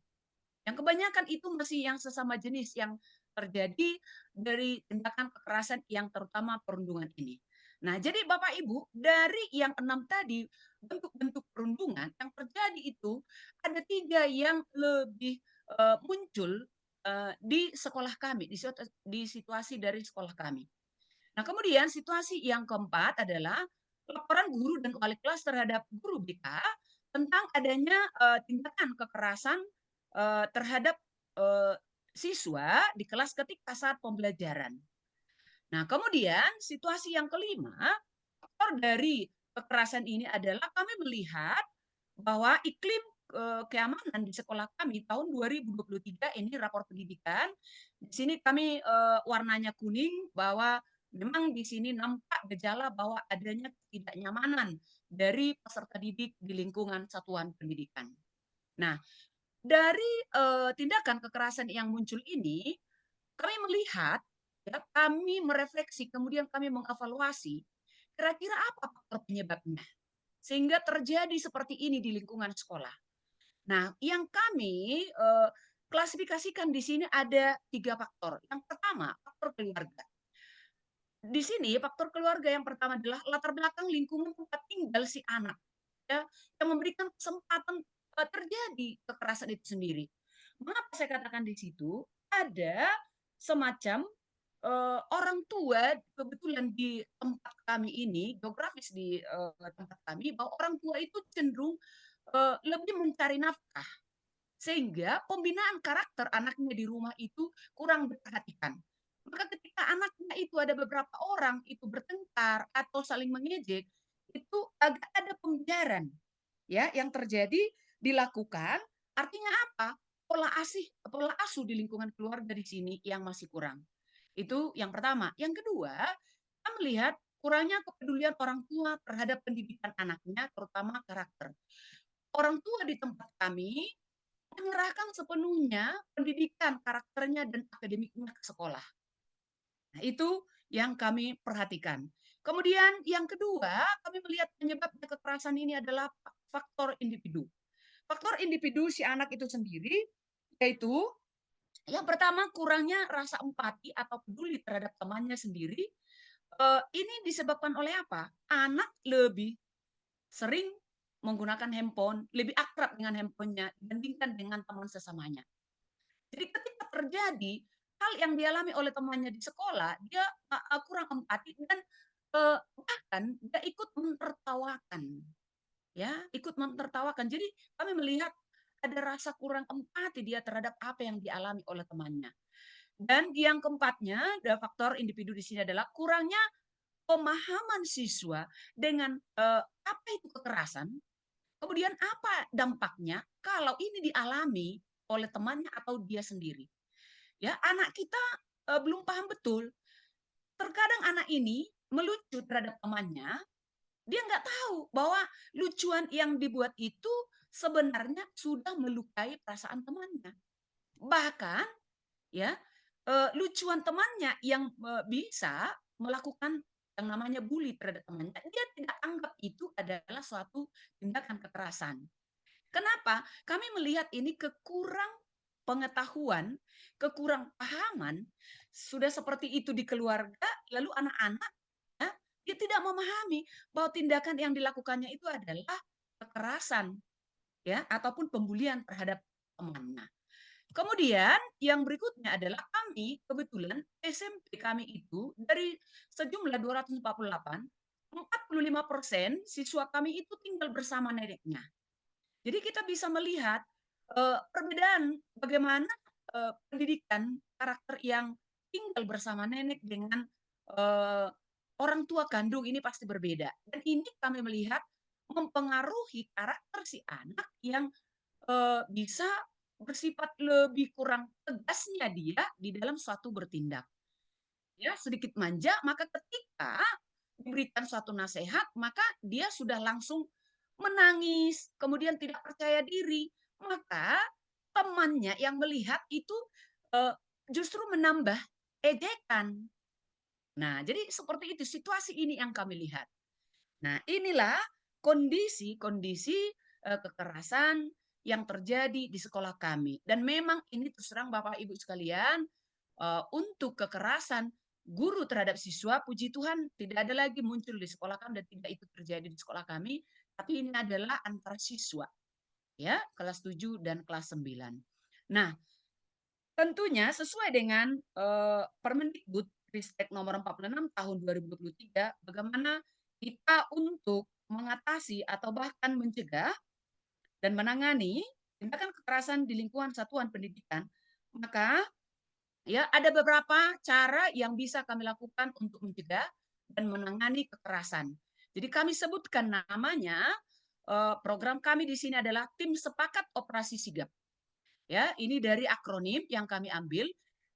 [SPEAKER 6] Yang kebanyakan itu masih yang sesama jenis yang terjadi dari tindakan kekerasan yang terutama perundungan ini. Nah, jadi Bapak Ibu, dari yang 6 tadi, bentuk-bentuk perundungan yang terjadi itu ada 3 yang lebih muncul di sekolah kami, di situasi dari sekolah kami. Nah, kemudian situasi yang keempat adalah laporan guru dan wali kelas terhadap guru BK tentang adanya tindakan kekerasan terhadap siswa di kelas ketika saat pembelajaran. Nah, kemudian situasi yang kelima, faktor dari kekerasan ini adalah kami melihat bahwa iklim keamanan di sekolah kami tahun 2023 ini rapor pendidikan. Di sini kami warnanya kuning bahwa memang di sini nampak gejala bahwa adanya ketidaknyamanan dari peserta didik di lingkungan satuan pendidikan. Nah, dari tindakan kekerasan yang muncul ini, kami melihat, ya, kami merefleksi, kemudian kami mengevaluasi kira-kira apa faktor penyebabnya sehingga terjadi seperti ini di lingkungan sekolah. Nah, yang kami klasifikasikan di sini ada 3 faktor. Yang pertama, faktor keluarga. Di sini faktor keluarga yang pertama adalah latar belakang lingkungan tempat tinggal si anak, ya, yang memberikan kesempatan terjadi kekerasan itu sendiri. Mengapa saya katakan di situ ada semacam orang tua kebetulan di tempat kami ini, geografis di tempat kami, bahwa orang tua itu cenderung lebih mencari nafkah, sehingga pembinaan karakter anaknya di rumah itu kurang diperhatikan. Maka ketika anaknya itu ada beberapa orang itu bertengkar atau saling mengejek, itu agak ada pembiaran, ya, yang terjadi dilakukan. Artinya apa? Pola asuh di lingkungan keluarga di sini yang masih kurang. Itu yang pertama. Yang kedua, kita melihat kurangnya kepedulian orang tua terhadap pendidikan anaknya, terutama karakter. Orang tua di tempat kami menyerahkan sepenuhnya pendidikan karakternya dan akademiknya ke sekolah. Nah, itu yang kami perhatikan. Kemudian yang kedua, kami melihat penyebabnya kekerasan ini adalah faktor individu. Faktor individu si anak itu sendiri, yaitu yang pertama kurangnya rasa empati atau peduli terhadap temannya sendiri. Ini disebabkan oleh apa? Anak lebih sering menggunakan handphone, lebih akrab dengan handphonenya dibandingkan dengan teman sesamanya. Jadi ketika terjadi hal yang dialami oleh temannya di sekolah, dia kurang empati dan bahkan dia ikut mentertawakan, ya, ikut mentertawakan. Jadi kami melihat ada rasa kurang empati dia terhadap apa yang dialami oleh temannya. Dan yang keempatnya, ada faktor individu di sini adalah kurangnya pemahaman siswa dengan apa itu kekerasan, kemudian apa dampaknya kalau ini dialami oleh temannya atau dia sendiri. Ya, anak kita belum paham betul. Terkadang anak ini melucu terhadap temannya, dia nggak tahu bahwa lucuan yang dibuat itu sebenarnya sudah melukai perasaan temannya. Bahkan, ya, lucuan temannya yang bisa melakukan yang namanya bully terhadap temannya, dia tidak anggap itu adalah suatu tindakan kekerasan. Kenapa? Kami melihat ini kekurang pengetahuan, kekurang pahaman, sudah seperti itu di keluarga, lalu anak-anak, ya, dia tidak memahami bahwa tindakan yang dilakukannya itu adalah kekerasan, ya, ataupun pembulian terhadap temannya. Kemudian yang berikutnya adalah kami kebetulan SMP kami itu dari sejumlah 248, 45% siswa kami itu tinggal bersama neneknya. Jadi kita bisa melihat perbedaan bagaimana pendidikan karakter yang tinggal bersama nenek dengan orang tua kandung ini pasti berbeda. Dan ini kami melihat mempengaruhi karakter si anak yang bisa bersifat lebih kurang tegasnya dia di dalam suatu bertindak. Ya, sedikit manja, maka ketika diberikan suatu nasihat, maka dia sudah langsung menangis, kemudian tidak percaya diri. Maka temannya yang melihat itu justru menambah ejekan. Nah, jadi seperti itu situasi ini yang kami lihat. Nah, inilah kondisi-kondisi kekerasan yang terjadi di sekolah kami. Dan memang ini terus terang Bapak Ibu sekalian, untuk kekerasan guru terhadap siswa, puji Tuhan tidak ada lagi muncul di sekolah kami dan tidak itu terjadi di sekolah kami, tapi ini adalah antar siswa, ya, kelas 7 dan kelas 9. Nah, tentunya sesuai dengan Permendikbud Ristek nomor 46 tahun 2023, bagaimana kita untuk mengatasi atau bahkan mencegah dan menangani tindakan kekerasan di lingkungan satuan pendidikan, maka ya ada beberapa cara yang bisa kami lakukan untuk mencegah dan menangani kekerasan. Jadi kami sebutkan namanya program kami di sini adalah Tim Sepakat Operasi Sigap. Ya, ini dari akronim yang kami ambil.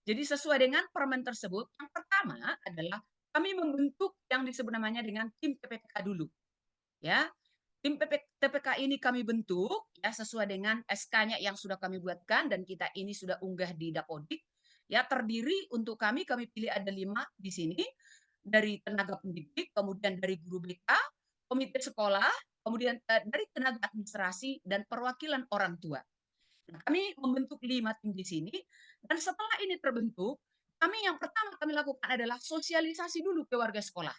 [SPEAKER 6] Jadi sesuai dengan permen tersebut, yang pertama adalah kami membentuk yang disebut namanya dengan tim TPPK dulu. Ya, tim TPK ini kami bentuk ya sesuai dengan SK-nya yang sudah kami buatkan dan kita ini sudah unggah di Dapodik. Ya, terdiri untuk kami pilih ada 5 di sini, dari tenaga pendidik, kemudian dari guru BK, komite sekolah, kemudian dari tenaga administrasi dan perwakilan orang tua. Nah, kami membentuk 5 tim di sini, dan setelah ini terbentuk, yang pertama kami lakukan adalah sosialisasi dulu ke warga sekolah.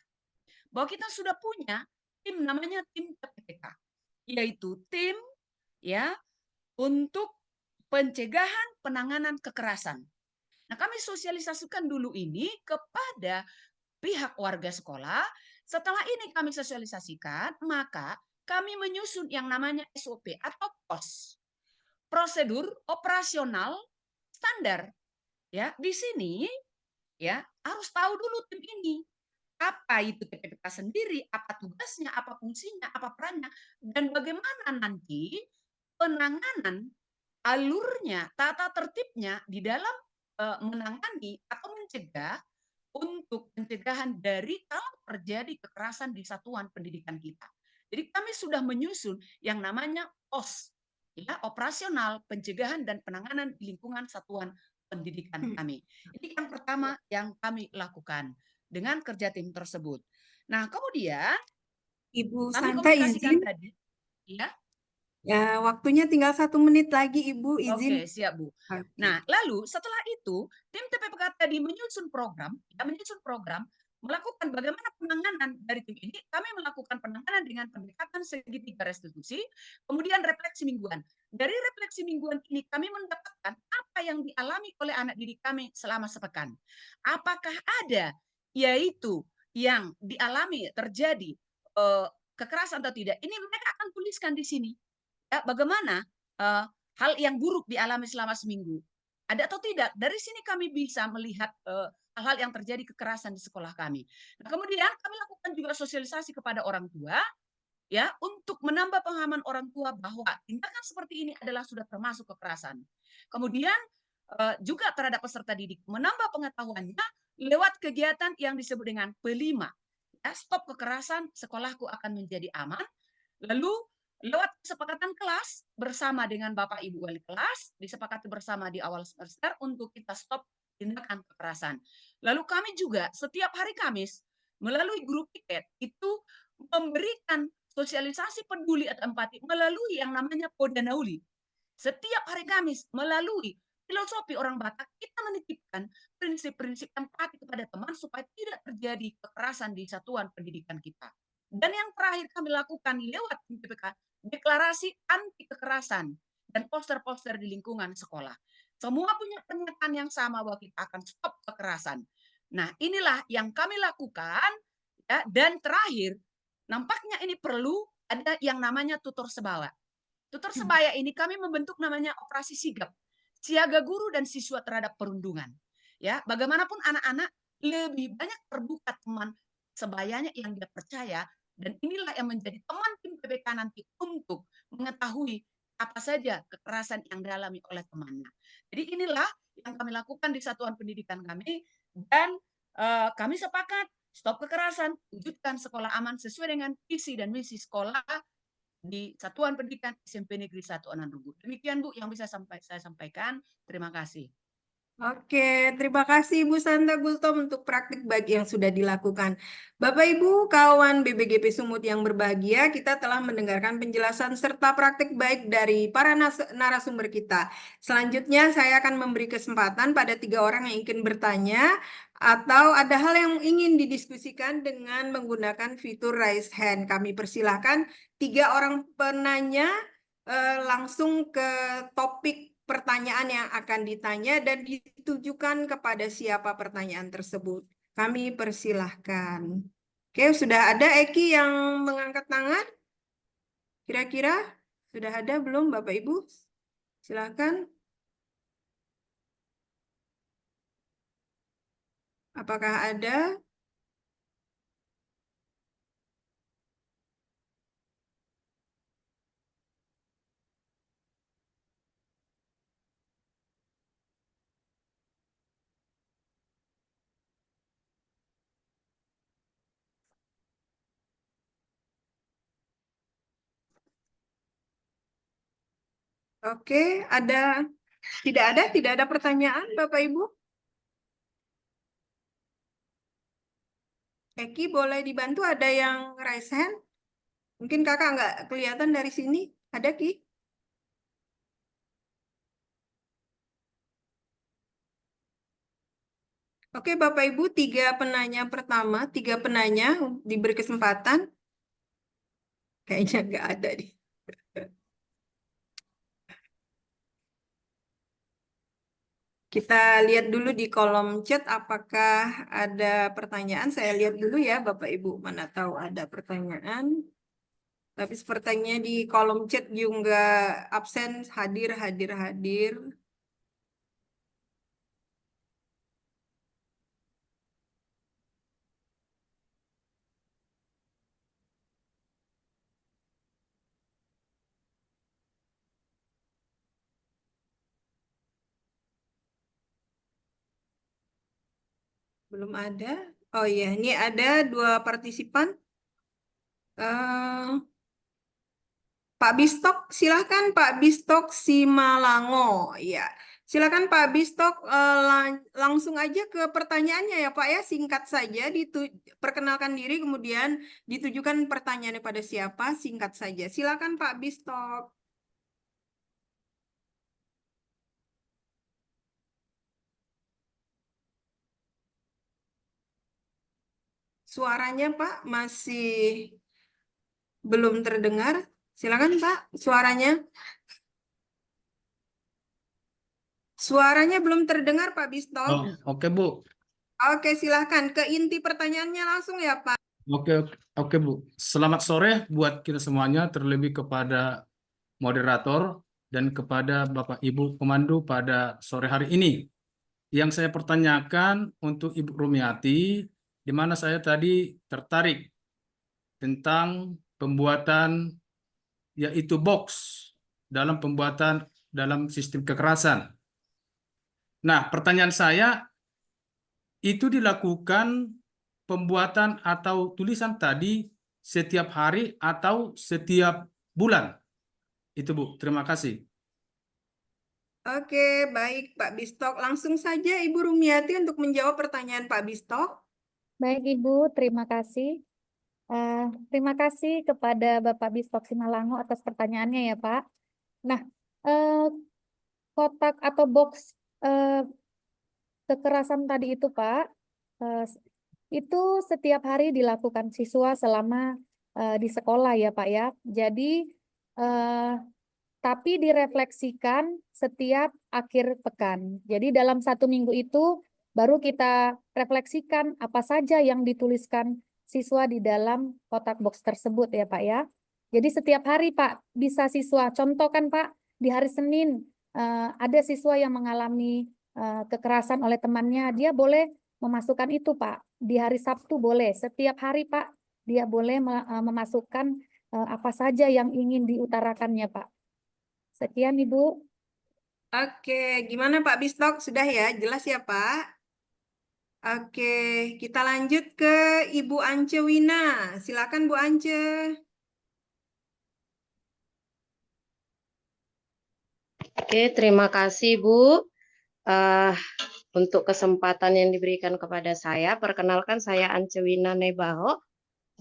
[SPEAKER 6] Bahwa kita sudah punya tim namanya tim TPPK, yaitu tim ya untuk pencegahan penanganan kekerasan. Nah, kami sosialisasikan dulu ini kepada pihak warga sekolah. Setelah ini kami sosialisasikan, maka kami menyusun yang namanya SOP atau POS. Prosedur operasional standar. Ya, di sini ya harus tahu dulu tim ini. Apa itu TPPK sendiri, apa tugasnya, apa fungsinya, apa perannya, dan bagaimana nanti penanganan, alurnya, tata tertibnya di dalam menangani atau mencegah untuk pencegahan dari kalau terjadi kekerasan di satuan pendidikan kita. Jadi kami sudah menyusun yang namanya POS, ya, operasional pencegahan dan penanganan di lingkungan satuan pendidikan kami. Ini yang pertama yang kami lakukan dengan kerja tim tersebut. Nah, kemudian
[SPEAKER 1] Ibu
[SPEAKER 6] kami
[SPEAKER 1] Santa
[SPEAKER 6] komunikasikan
[SPEAKER 1] izin,
[SPEAKER 6] tadi, ya.
[SPEAKER 1] ya waktunya tinggal 1 menit lagi Ibu izin.
[SPEAKER 6] Oke, siap Bu.
[SPEAKER 1] Oke.
[SPEAKER 6] Nah, lalu setelah itu tim TPPK tadi menyusun program, melakukan bagaimana penanganan dari tim ini. Kami melakukan penanganan dengan pendekatan segitiga restitusi, kemudian refleksi mingguan. Dari refleksi mingguan ini kami mendapatkan apa yang dialami oleh anak didik kami selama sepekan. Apakah ada yaitu yang dialami terjadi kekerasan atau tidak? Ini mereka akan tuliskan di sini. Ya, bagaimana hal yang buruk dialami selama seminggu. Ada atau tidak? Dari sini kami bisa melihat hal-hal yang terjadi kekerasan di sekolah kami. Nah, kemudian kami lakukan juga sosialisasi kepada orang tua, ya, untuk menambah pemahaman orang tua bahwa tindakan seperti ini adalah sudah termasuk kekerasan. Kemudian juga terhadap peserta didik menambah pengetahuannya lewat kegiatan yang disebut dengan P5. Ya, stop kekerasan, sekolahku akan menjadi aman. Lalu lewat kesepakatan kelas bersama dengan Bapak Ibu wali kelas, disepakati bersama di awal semester untuk kita stop tindakan kekerasan. Lalu kami juga setiap hari Kamis melalui grup piket itu memberikan sosialisasi peduli atau empati melalui yang namanya Podanauli. Setiap hari Kamis melalui filosofi orang Batak kita menitipkan prinsip-prinsip empati kepada teman supaya tidak terjadi kekerasan di satuan pendidikan kita. Dan yang terakhir kami lakukan lewat PPK, deklarasi anti kekerasan dan poster-poster di lingkungan sekolah. Semua punya pernyataan yang sama bahwa kita akan stop kekerasan. Nah, inilah yang kami lakukan ya, dan terakhir nampaknya ini perlu ada yang namanya tutor sebaya. Tutor sebaya ini kami membentuk namanya operasi sigap. Siaga guru dan siswa terhadap perundungan. Ya, bagaimanapun anak-anak lebih banyak terbuka teman sebayanya yang dia percaya, dan inilah yang menjadi teman tim PPK nanti untuk mengetahui apa saja kekerasan yang dialami oleh temannya. Jadi inilah yang kami lakukan di satuan pendidikan kami, dan kami sepakat stop kekerasan, wujudkan sekolah aman sesuai dengan visi dan misi sekolah di Satuan Pendidikan SMP Negeri 1 Onanrugu. Demikian Bu yang bisa saya sampaikan. Terima kasih.
[SPEAKER 1] Oke, terima kasih Ibu Santa Gultom untuk praktik baik yang sudah dilakukan. Bapak Ibu, kawan BBGP Sumut yang berbahagia, kita telah mendengarkan penjelasan serta praktik baik dari para narasumber kita. Selanjutnya saya akan memberi kesempatan pada 3 orang yang ingin bertanya atau ada hal yang ingin didiskusikan dengan menggunakan fitur raise hand. Kami persilahkan 3 orang penanya langsung ke topik pertanyaan yang akan ditanya dan ditujukan kepada siapa pertanyaan tersebut. Kami persilahkan. Oke, sudah ada Eki yang mengangkat tangan? Kira-kira sudah ada belum Bapak Ibu? Silakan. Apakah ada? Oke, tidak ada pertanyaan Bapak Ibu? Eki boleh dibantu, ada yang raise hand? Mungkin kakak nggak kelihatan dari sini. Ada Ki? Oke Bapak Ibu, tiga penanya diberi kesempatan. Kayaknya nggak ada nih. Kita lihat dulu di kolom chat apakah ada pertanyaan. Saya lihat dulu ya Bapak Ibu, mana tahu ada pertanyaan. Tapi sepertinya di kolom chat juga absen, hadir. Belum ada. Oh iya, ini ada 2 partisipan. Eh, Pak Bistok, silahkan Pak Bistok Simalango. Ya, silakan Pak Bistok, langsung aja ke pertanyaannya ya Pak ya, singkat saja. Perkenalkan diri, kemudian ditujukan pertanyaannya pada siapa, singkat saja. Silakan Pak Bistok. Suaranya Pak masih belum terdengar. Silakan Pak, suaranya. Suaranya belum terdengar Pak Bistok.
[SPEAKER 7] Oh, oke Bu.
[SPEAKER 1] Oke, silahkan ke inti pertanyaannya langsung ya Pak.
[SPEAKER 7] Oke Bu. Selamat sore buat kita semuanya, terlebih kepada moderator dan kepada Bapak Ibu pemandu pada sore hari ini. Yang saya pertanyakan untuk Ibu Rumiati, di mana saya tadi tertarik tentang pembuatan yaitu box dalam pembuatan dalam sistem kekerasan. Nah, pertanyaan saya, itu dilakukan pembuatan atau tulisan tadi setiap hari atau setiap bulan? Itu Bu, terima kasih.
[SPEAKER 1] Oke, baik Pak Bistok. Langsung saja Ibu Rumiati untuk menjawab pertanyaan Pak Bistok.
[SPEAKER 5] Baik Ibu, terima kasih. Terima kasih kepada Bapak Bistok Simalango atas pertanyaannya ya Pak. Nah, kotak atau box kekerasan tadi itu Pak, itu setiap hari dilakukan siswa selama di sekolah ya Pak ya. Jadi tapi direfleksikan setiap akhir pekan. Jadi dalam 1 minggu itu baru kita refleksikan apa saja yang dituliskan siswa di dalam kotak box tersebut ya Pak ya. Jadi setiap hari Pak bisa siswa, contoh kan Pak, di hari Senin ada siswa yang mengalami kekerasan oleh temannya, dia boleh memasukkan itu Pak. Di hari Sabtu boleh, setiap hari Pak dia boleh memasukkan apa saja yang ingin diutarakannya Pak. Sekian Ibu.
[SPEAKER 1] Oke, gimana Pak Bistok? Sudah ya? Jelas ya Pak? Oke, kita lanjut ke Ibu Ance Wina. Silakan Bu Ance.
[SPEAKER 8] Oke, terima kasih Bu untuk kesempatan yang diberikan kepada saya. Perkenalkan saya Ance Wina Nebaho,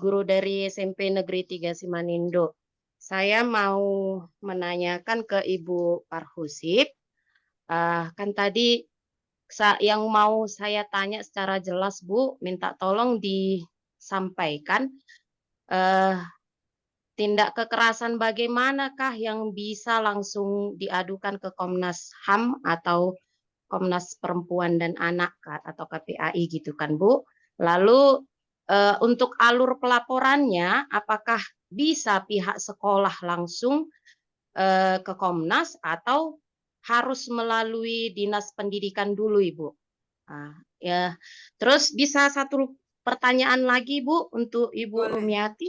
[SPEAKER 8] guru dari SMP Negeri 3 Simanindo. Saya mau menanyakan ke Ibu Parhusip, kan tadi yang mau saya tanya secara jelas Bu, minta tolong disampaikan tindak kekerasan bagaimanakah yang bisa langsung diadukan ke Komnas HAM atau Komnas Perempuan dan Anak atau KPAI gitu kan Bu. Lalu untuk alur pelaporannya apakah bisa pihak sekolah langsung ke Komnas atau harus melalui Dinas Pendidikan dulu Ibu? Ya. Terus bisa satu pertanyaan lagi Bu untuk Ibu
[SPEAKER 1] Boleh.
[SPEAKER 8] Rumiati.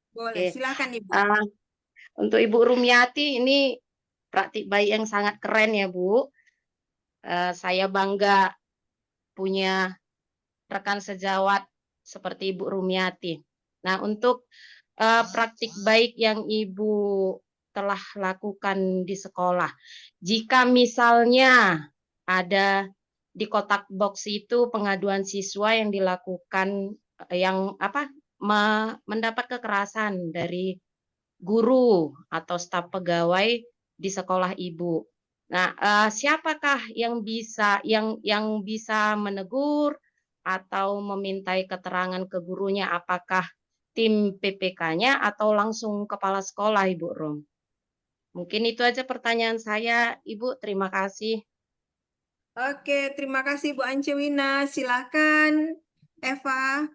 [SPEAKER 1] Boleh,
[SPEAKER 8] Oke.
[SPEAKER 1] silakan Ibu.
[SPEAKER 8] Untuk Ibu Rumiati ini praktik baik yang sangat keren ya Bu. Saya bangga punya rekan sejawat seperti Ibu Rumiati. Nah, untuk praktik baik yang Ibu telah lakukan di sekolah. Jika misalnya ada di kotak box itu pengaduan siswa yang dilakukan mendapat kekerasan dari guru atau staf pegawai di sekolah ibu. Nah, siapakah yang bisa menegur atau memintai keterangan ke gurunya? Apakah tim PPK-nya atau langsung kepala sekolah, Ibu Rum? Mungkin itu aja pertanyaan saya, Ibu. Terima kasih.
[SPEAKER 1] Oke, terima kasih Bu Ance Wina. Silahkan Eva.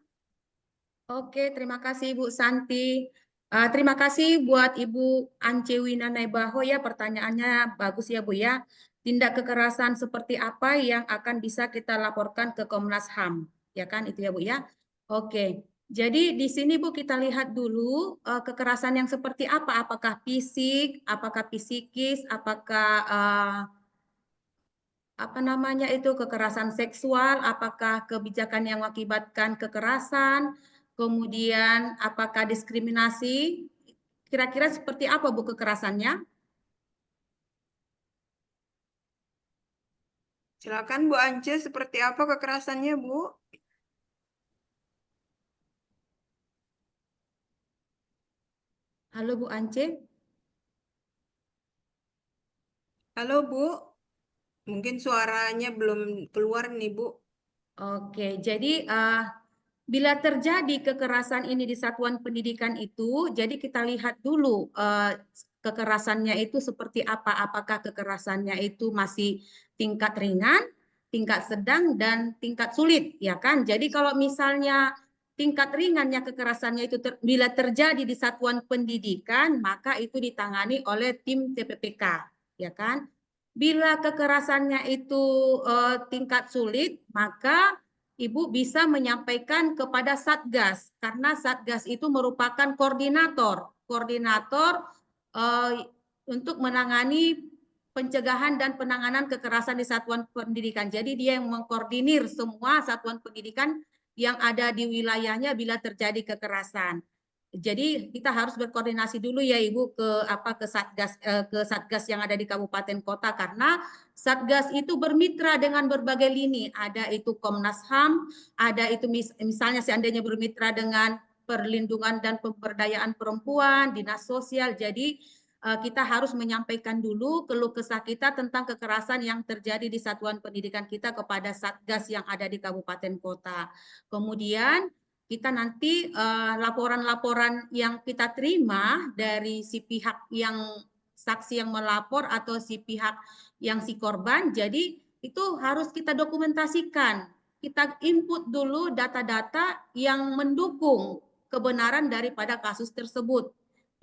[SPEAKER 4] Oke, terima kasih Bu Santi. Terima kasih buat Ibu Ance Wina Naibaho ya, pertanyaannya bagus ya Bu ya. Tindak kekerasan seperti apa yang akan bisa kita laporkan ke Komnas HAM? Ya kan itu ya Bu ya. Oke, jadi di sini Bu kita lihat dulu kekerasan yang seperti apa? Apakah fisik, apakah psikis, apakah kekerasan seksual, apakah kebijakan yang mengakibatkan kekerasan, kemudian apakah diskriminasi, kira-kira seperti apa Bu kekerasannya?
[SPEAKER 1] Silakan Bu Ance, seperti apa kekerasannya Bu?
[SPEAKER 4] Halo Bu Ance.
[SPEAKER 1] Halo Bu, mungkin suaranya belum keluar nih Bu.
[SPEAKER 4] Oke, jadi bila terjadi kekerasan ini di satuan pendidikan itu, jadi kita lihat dulu kekerasannya itu seperti apa. Apakah kekerasannya itu masih tingkat ringan, tingkat sedang, dan tingkat sulit, ya kan? Jadi kalau misalnya tingkat ringannya kekerasannya itu bila terjadi di satuan pendidikan, maka itu ditangani oleh tim TPPK, ya kan? Bila kekerasannya itu tingkat sulit, maka Ibu bisa menyampaikan kepada Satgas, karena Satgas itu merupakan koordinator untuk menangani pencegahan dan penanganan kekerasan di satuan pendidikan. Jadi dia yang mengkoordinir semua satuan pendidikan yang ada di wilayahnya bila terjadi kekerasan. Jadi kita harus berkoordinasi dulu ya Ibu ke Satgas yang ada di kabupaten kota, karena Satgas itu bermitra dengan berbagai lini. Ada itu Komnas HAM, ada itu misalnya seandainya bermitra dengan perlindungan dan pemberdayaan perempuan, dinas sosial. Jadi kita harus menyampaikan dulu keluh kesah kita tentang kekerasan yang terjadi di satuan pendidikan kita kepada Satgas yang ada di kabupaten kota. Kemudian kita nanti laporan-laporan yang kita terima dari si pihak yang saksi yang melapor atau si pihak yang si korban, jadi itu harus kita dokumentasikan. Kita input dulu data-data yang mendukung kebenaran daripada kasus tersebut,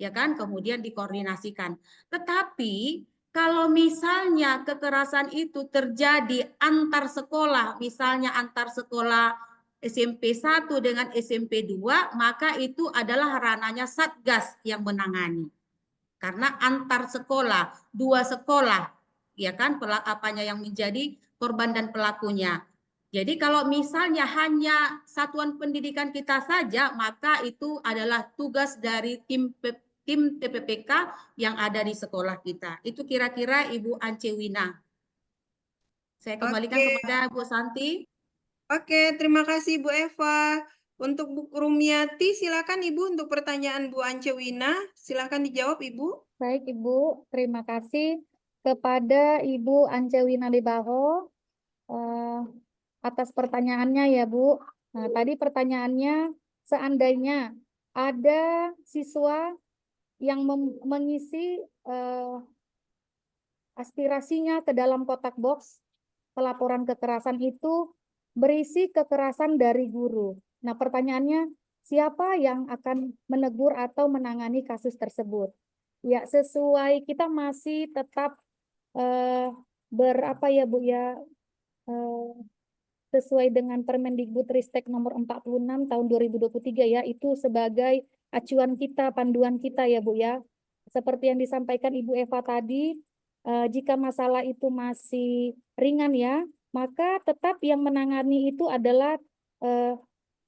[SPEAKER 4] ya kan? Kemudian dikoordinasikan. Tetapi kalau misalnya kekerasan itu terjadi antar sekolah, misalnya antar sekolah SMP 1 dengan SMP 2, maka itu adalah ranahnya Satgas yang menangani. Karena antar sekolah, dua sekolah, ya kan, apanya yang menjadi korban dan pelakunya. Jadi kalau misalnya hanya satuan pendidikan kita saja, maka itu adalah tugas dari tim TPPK yang ada di sekolah kita. Itu kira-kira Ibu Ance Wina. Saya kembalikan kepada Bu Santi.
[SPEAKER 1] Oke, terima kasih Bu Eva. Untuk Bu Rumiati, silakan Ibu untuk pertanyaan Bu Ance Wina. Silakan dijawab Ibu.
[SPEAKER 5] Baik Ibu, terima kasih kepada Ibu Ance Wina Naibaho atas pertanyaannya ya Bu. Nah, tadi pertanyaannya, seandainya ada siswa yang mengisi aspirasinya ke dalam kotak box pelaporan kekerasan itu berisi kekerasan dari guru. Nah, pertanyaannya, siapa yang akan menegur atau menangani kasus tersebut? Ya, sesuai kita masih tetap sesuai dengan Permendikbudristek nomor 46 tahun 2023 ya, itu sebagai acuan kita, panduan kita ya Bu ya. Seperti yang disampaikan Ibu Eva tadi, jika masalah itu masih ringan ya, maka tetap yang menangani itu adalah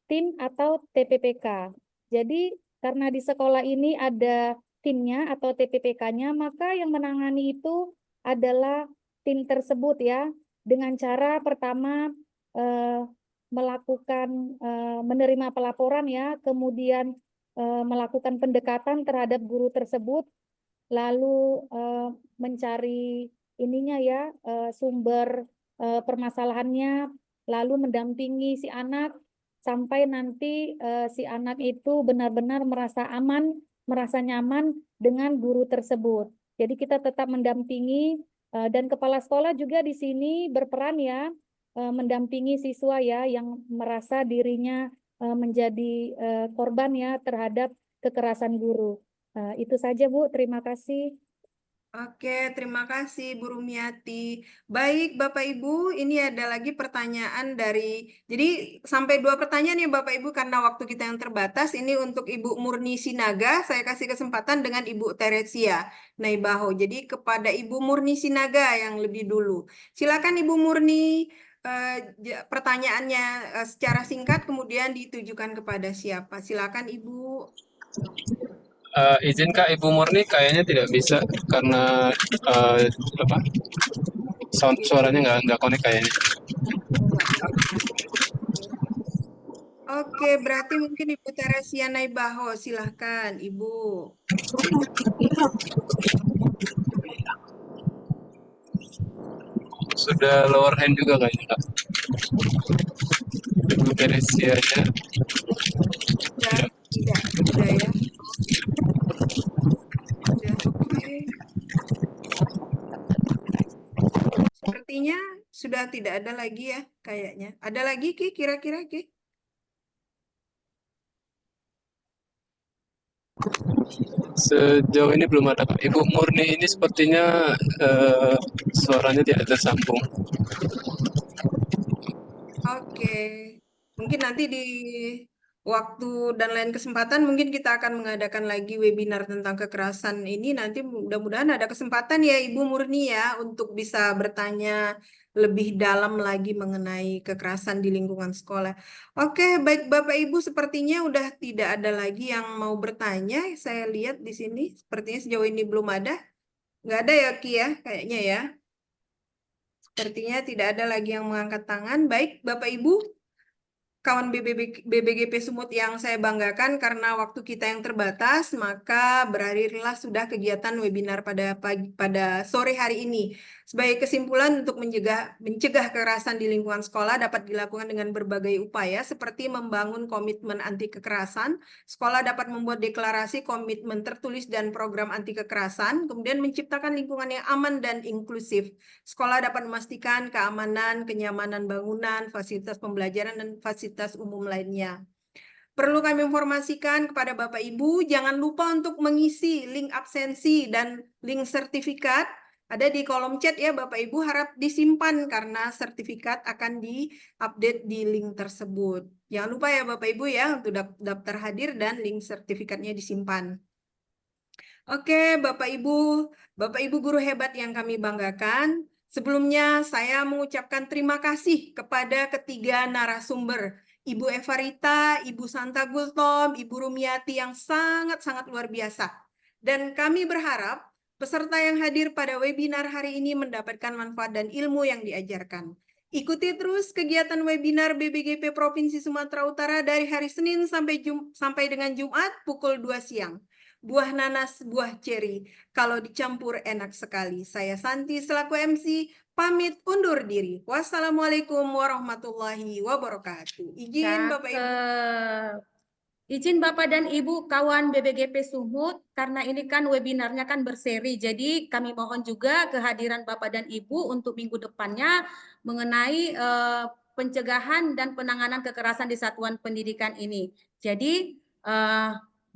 [SPEAKER 5] tim atau TPPK. Jadi karena di sekolah ini ada timnya atau TPPK-nya, maka yang menangani itu adalah tim tersebut ya, dengan cara pertama melakukan menerima pelaporan ya, kemudian melakukan pendekatan terhadap guru tersebut, lalu mencari ininya ya, sumber permasalahannya, lalu mendampingi si anak sampai nanti si anak itu benar-benar merasa aman, merasa nyaman dengan guru tersebut. Jadi kita tetap mendampingi dan kepala sekolah juga di sini berperan ya, mendampingi siswa ya yang merasa dirinya menjadi korban ya terhadap kekerasan guru. Itu saja Bu, terima kasih.
[SPEAKER 1] Oke, terima kasih Bu Rumiati. Baik, Bapak Ibu, ini ada lagi pertanyaan jadi sampai 2 pertanyaan ya Bapak Ibu, karena waktu kita yang terbatas. Ini untuk Ibu Murni Sinaga, saya kasih kesempatan dengan Ibu Teresia Naibaho. Jadi kepada Ibu Murni Sinaga yang lebih dulu. Silakan Ibu Murni, pertanyaannya secara singkat kemudian ditujukan kepada siapa. Silakan Ibu.
[SPEAKER 9] Izin Kak, Ibu Murni kayaknya tidak bisa karena suaranya nggak connect kayaknya.
[SPEAKER 1] Oke, berarti mungkin Ibu Teresia Naibaho, silahkan Ibu.
[SPEAKER 9] Sudah lower hand juga kayaknya Kak. Ibu Teresianya.
[SPEAKER 1] Tidak ya. Sudah, oke. Sepertinya sudah tidak ada lagi ya, kayaknya. Ada lagi Ki, kira-kira Ki?
[SPEAKER 9] Sejauh ini belum ada Kak. Ibu Murni ini sepertinya suaranya tidak tersambung.
[SPEAKER 1] Oke, mungkin nanti di waktu dan lain kesempatan mungkin kita akan mengadakan lagi webinar tentang kekerasan ini. Nanti mudah-mudahan ada kesempatan ya Ibu Murni ya untuk bisa bertanya lebih dalam lagi mengenai kekerasan di lingkungan sekolah. Oke, baik Bapak Ibu, sepertinya udah tidak ada lagi yang mau bertanya. Saya lihat di sini sepertinya sejauh ini belum ada. Nggak ada ya Ki ya, kayaknya ya. Sepertinya tidak ada lagi yang mengangkat tangan. Baik, Bapak Ibu, kawan BBGP Sumut yang saya banggakan, karena waktu kita yang terbatas, maka berakhirlah sudah kegiatan webinar pada sore hari ini. Sebagai kesimpulan, untuk mencegah kekerasan di lingkungan sekolah dapat dilakukan dengan berbagai upaya, seperti membangun komitmen anti kekerasan. Sekolah dapat membuat deklarasi komitmen tertulis dan program anti kekerasan, kemudian menciptakan lingkungan yang aman dan inklusif. Sekolah dapat memastikan keamanan, kenyamanan bangunan, fasilitas pembelajaran, dan fasilitas umum lainnya. Perlu kami informasikan kepada Bapak Ibu, jangan lupa untuk mengisi link absensi dan link sertifikat. Ada di kolom chat ya Bapak Ibu, harap disimpan karena sertifikat akan di-update di link tersebut. Jangan lupa ya Bapak Ibu ya, untuk daftar hadir dan link sertifikatnya disimpan. Oke, Bapak Ibu guru hebat yang kami banggakan. Sebelumnya saya mengucapkan terima kasih kepada ketiga narasumber, Ibu Evarita, Ibu Santa Gultom, Ibu Rumiati yang sangat-sangat luar biasa. Dan kami berharap peserta yang hadir pada webinar hari ini mendapatkan manfaat dan ilmu yang diajarkan. Ikuti terus kegiatan webinar BBGP Provinsi Sumatera Utara dari hari Senin sampai dengan Jumat pukul 2 siang. Buah nanas, buah ceri. Kalau dicampur enak sekali. Saya Santi selaku MC, pamit undur diri. Wassalamualaikum warahmatullahi wabarakatuh. Izin Bapak Ibu.
[SPEAKER 4] Izin Bapak dan Ibu kawan BBGP Sumut, karena ini kan webinarnya kan berseri, jadi kami mohon juga kehadiran Bapak dan Ibu untuk minggu depannya mengenai pencegahan dan penanganan kekerasan di satuan pendidikan ini. Jadi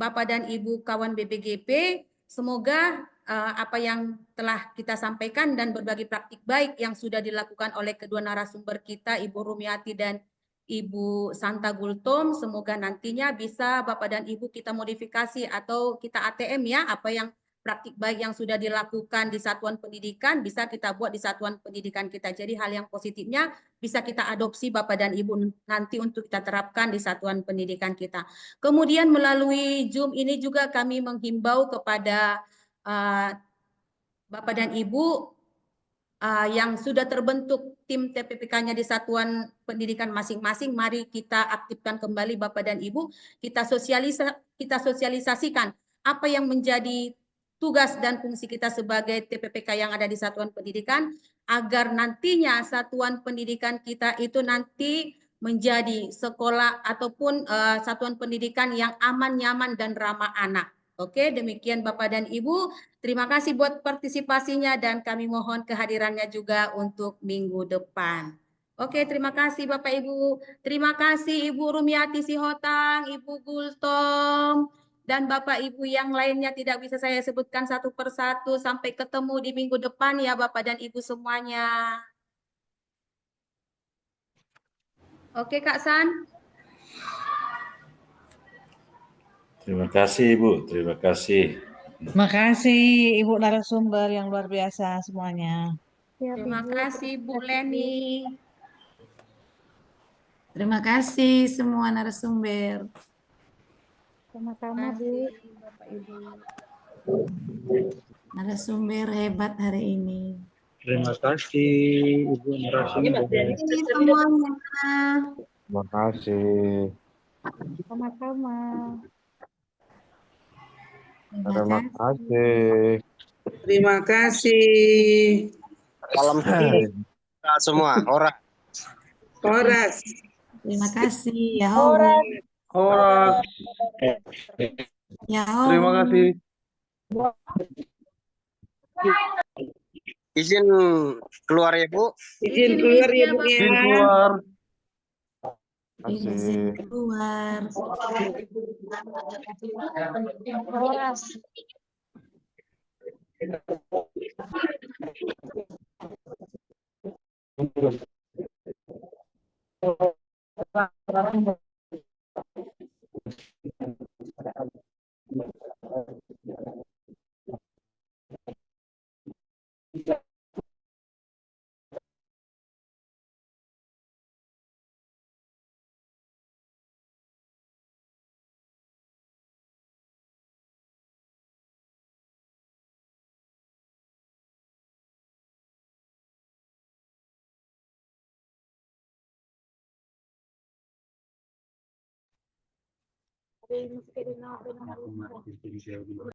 [SPEAKER 4] Bapak dan Ibu kawan BBGP, semoga apa yang telah kita sampaikan dan berbagi praktik baik yang sudah dilakukan oleh kedua narasumber kita, Ibu Rumiati dan Ibu Santa Gultom, semoga nantinya bisa Bapak dan Ibu kita modifikasi atau kita ATM ya, apa yang praktik baik yang sudah dilakukan di satuan pendidikan bisa kita buat di satuan pendidikan kita. Jadi hal yang positifnya bisa kita adopsi Bapak dan Ibu nanti untuk kita terapkan di satuan pendidikan kita. Kemudian melalui Zoom ini juga kami menghimbau kepada Bapak dan Ibu yang sudah terbentuk tim TPPK-nya di satuan pendidikan masing-masing, mari kita aktifkan kembali Bapak dan Ibu, kita sosialisasikan apa yang menjadi tugas dan fungsi kita sebagai TPPK yang ada di satuan pendidikan, agar nantinya satuan pendidikan kita itu nanti menjadi sekolah ataupun satuan pendidikan yang aman, nyaman, dan ramah anak. Oke, demikian Bapak dan Ibu. Terima kasih buat partisipasinya dan kami mohon kehadirannya juga untuk minggu depan. Oke, terima kasih Bapak Ibu. Terima kasih Ibu Rumiati Sihotang, Ibu Gultom, dan Bapak Ibu yang lainnya tidak bisa saya sebutkan satu persatu. Sampai ketemu di minggu depan ya Bapak dan Ibu semuanya. Oke Kak San.
[SPEAKER 10] Terima kasih Ibu, terima kasih.
[SPEAKER 11] Terima kasih Ibu narasumber yang luar biasa semuanya.
[SPEAKER 4] Terima kasih Bu Leni.
[SPEAKER 12] Terima kasih semua narasumber.
[SPEAKER 5] Sama-sama, Bu.
[SPEAKER 4] Bapak Ibu.
[SPEAKER 12] Narasumber hebat hari ini.
[SPEAKER 13] Terima kasih Ibu narasumber.
[SPEAKER 12] Semuanya.
[SPEAKER 14] Terima kasih.
[SPEAKER 5] Sama-sama.
[SPEAKER 14] Terima kasih.
[SPEAKER 15] Terima kasih.
[SPEAKER 16] Salam kita semua,
[SPEAKER 15] Horas.
[SPEAKER 12] Terima kasih. Yahoo.
[SPEAKER 13] Horas.
[SPEAKER 12] Yahoo.
[SPEAKER 13] Terima kasih.
[SPEAKER 16] izin keluar ya Bu.
[SPEAKER 15] Izin keluar ya Bu ya.
[SPEAKER 13] Izin keluar.
[SPEAKER 12] Izin keluar.